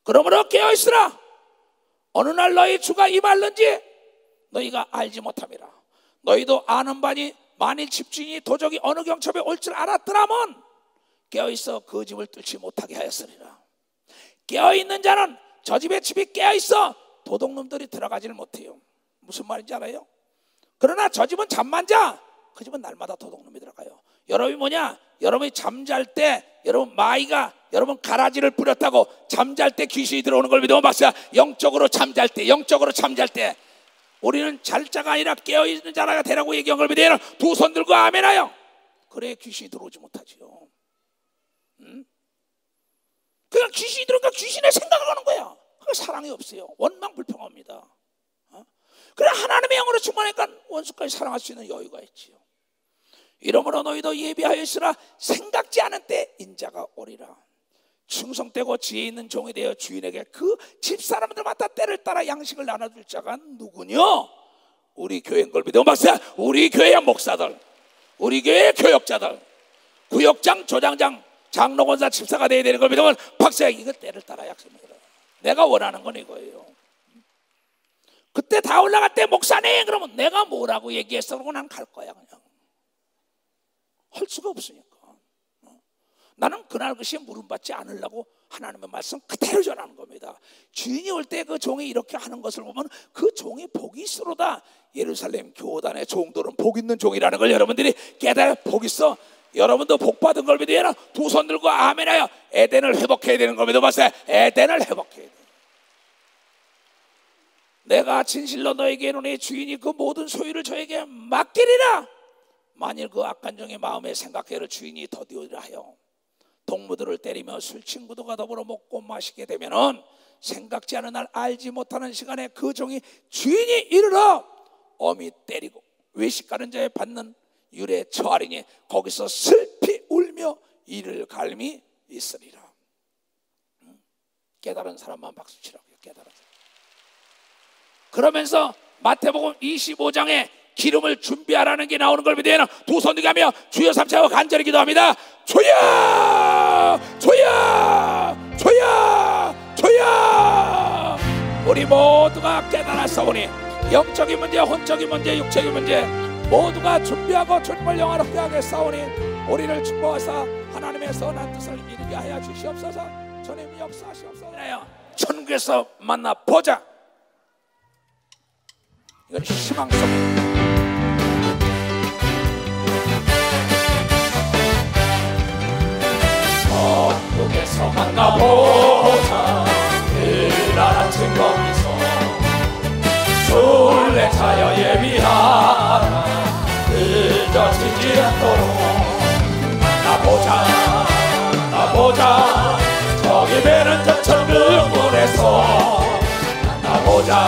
그러므로 깨어있으라. 어느 날 너희 주가 임할는지 너희가 알지 못함이라. 너희도 아는 바니 만일 집주인이 도적이 어느 경첩에 올 줄 알았더라면 깨어있어 그 집을 뚫지 못하게 하였으리라. 깨어있는 자는 저 집의 집이 깨어있어 도둑놈들이 들어가지를 못해요. 무슨 말인지 알아요? 그러나 저 집은 잠만 자. 그 집은 날마다 도둑놈이 들어가요. 여러분이 뭐냐? 여러분이 잠잘 때 여러분 마이가 여러분 가라지를 뿌렸다고 잠잘 때 귀신이 들어오는 걸 믿으면 박수야. 영적으로 잠잘 때, 영적으로 잠잘 때 우리는 잘 자가 아니라 깨어있는 자가 되라고 얘기한 걸 믿어요. 두 손 들고 아멘하여. 그래야 귀신이 들어오지 못하지요. 그냥 귀신이 들어오니까 귀신의 생각을 하는 거야. 그 사랑이 없어요. 원망 불평합니다. 그래 하나님의 영으로 충만하니까 원수까지 사랑할 수 있는 여유가 있지요. 이러므로 너희도 예비하여 있으라. 생각지 않은 때 인자가 오리라. 충성되고 지혜 있는 종이 되어 주인에게 그 집사람들마다 때를 따라 양식을 나눠줄 자가 누구뇨? 우리 교회인 걸 믿어 박수야. 우리 교회의 목사들, 우리 교회의 교역자들, 구역장, 조장장, 장로권사, 집사가 되어야 되는 걸 믿으면 박수야. 이거 때를 따라 약속입니다. 내가 원하는 건 이거예요. 그때 다 올라갈 때 목사네 그러면 내가 뭐라고 얘기했어 그러고 난 갈 거야. 그냥 할 수가 없으니까. 나는 그날 그 시에 물음받지 않으려고 하나님의 말씀 그대로 전하는 겁니다. 주인이 올 때 그 종이 이렇게 하는 것을 보면 그 종이 복이 있으로다. 예루살렘 교단의 종들은 복 있는 종이라는 걸 여러분들이 깨달아. 복 있어. 여러분도 복 받은 걸 믿어야 두 손 들고 아멘하여 에덴을 회복해야 되는 걸 믿어봤어요. 에덴을 회복해야 돼. 내가 진실로 너에게 이르노니 주인이 그 모든 소유를 저에게 맡기리라. 만일 그 악한 종의 마음에 생각해를 주인이 더디오리라 하여 동무들을 때리며 술 친구들과 더불어 먹고 마시게 되면은 생각지 않은 날 알지 못하는 시간에 그 종이 주인이 이르러 엄히 때리고 외식하는 자의 받는 율에 처하리니 거기서 슬피 울며 이를 갈미 있으리라. 깨달은 사람만 박수 치라고요. 깨달은 사람. 그러면서 마태복음 25장에 기름을 준비하라는 게 나오는 걸 믿어야 두 손 들게 하며 주여 삼차고 간절히 기도합니다. 주여 주여 주여 주여. 우리 모두가 깨달았사오니 영적인 문제, 혼적인 문제, 육적인 문제 모두가 준비하고 주님을 영화롭게 하겠사오니 우리를 축복하사 하나님의 선한 뜻을 이루게 하여 주시옵소서. 주님 역사하시옵소서. 천국에서 만나 보자. 이건 희망성입니다. 천국에서 만나보자. 그날 아침 거기서 순례자여 예비하라. 늦어지지 않도록 만나보자. 만나보자. 저기 배는 저 천국문에서 만나보자.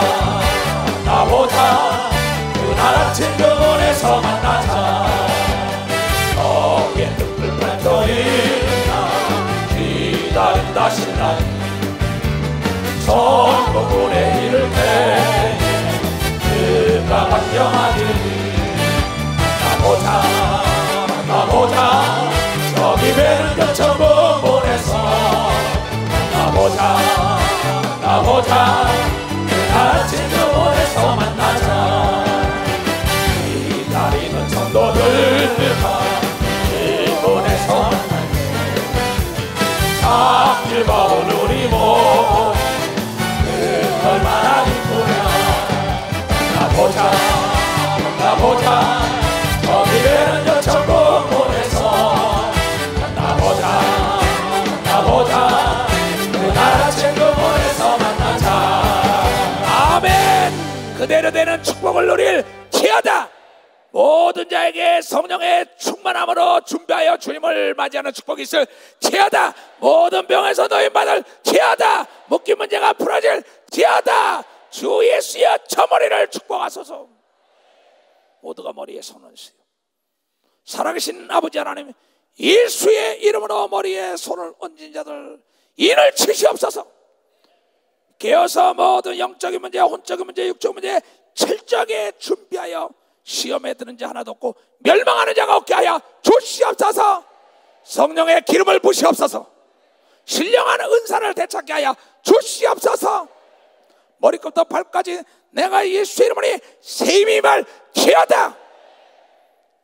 만나보자. 그날 아침 그 문에서 만나자. 너의 등불 반전이나 기다린다 신랑이 천국문에 이를 때에 그가 반경하리니 만나보자. 만나보자. 저기 배는 저 천국문에서 만나보자. 만나보자. 그날 아침 그 문에서 만나자. 기다리는 성도들과 이곳에서 만나자. 앞길 봐온 우리 모두 그걸 말하기구나. 만나보자. 만나보자. 저기 배는 저 천국문에서 만나보자. 만나보자. 그날 아침 그 문에서 만나자. 아멘. 그대로 되는 축복을 누릴 기회다. 모든 자에게 성령의 충만함으로 준비하여 주님을 맞이하는 축복이 있을 기회다. 모든 병에서 노인받을 기회다. 묶인 문제가 풀어질 기회다. 주 예수의 저 머리를 축복하소서. 모두가 머리에 손을 쓰요. 살아계신 아버지 하나님, 예수의 이름으로 머리에 손을 얹은 자들 인을 치시옵소서. 깨어서 모든 영적인 문제, 혼적인 문제, 육적인 문제 철저하게 준비하여 시험에 드는 자 하나도 없고 멸망하는 자가 없게 하여 주시옵소서. 성령의 기름을 부시옵소서. 신령한 은사를 되찾게 하여 주시옵소서. 머리끝부터 발까지 내가 예수의 이름으로 세임이 말 기하다.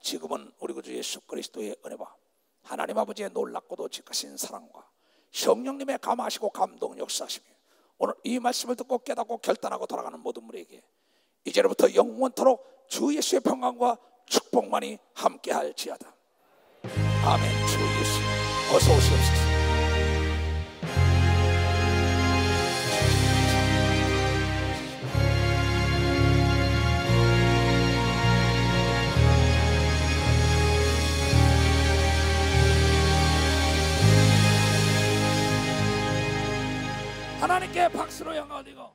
지금은 우리 구주 예수 그리스도의 은혜와 하나님 아버지의 놀랍고도 지극하신 사랑과 성령님의 감화하시고 감동 역사하시며 오늘 이 말씀을 듣고 깨닫고 결단하고 돌아가는 모든 분에게 이제로부터 영원토록 주 예수의 평강과 축복만이 함께할지어다. 아멘. 주 예수 어서 오시옵소서. 하나님께 박수로 영광 드리고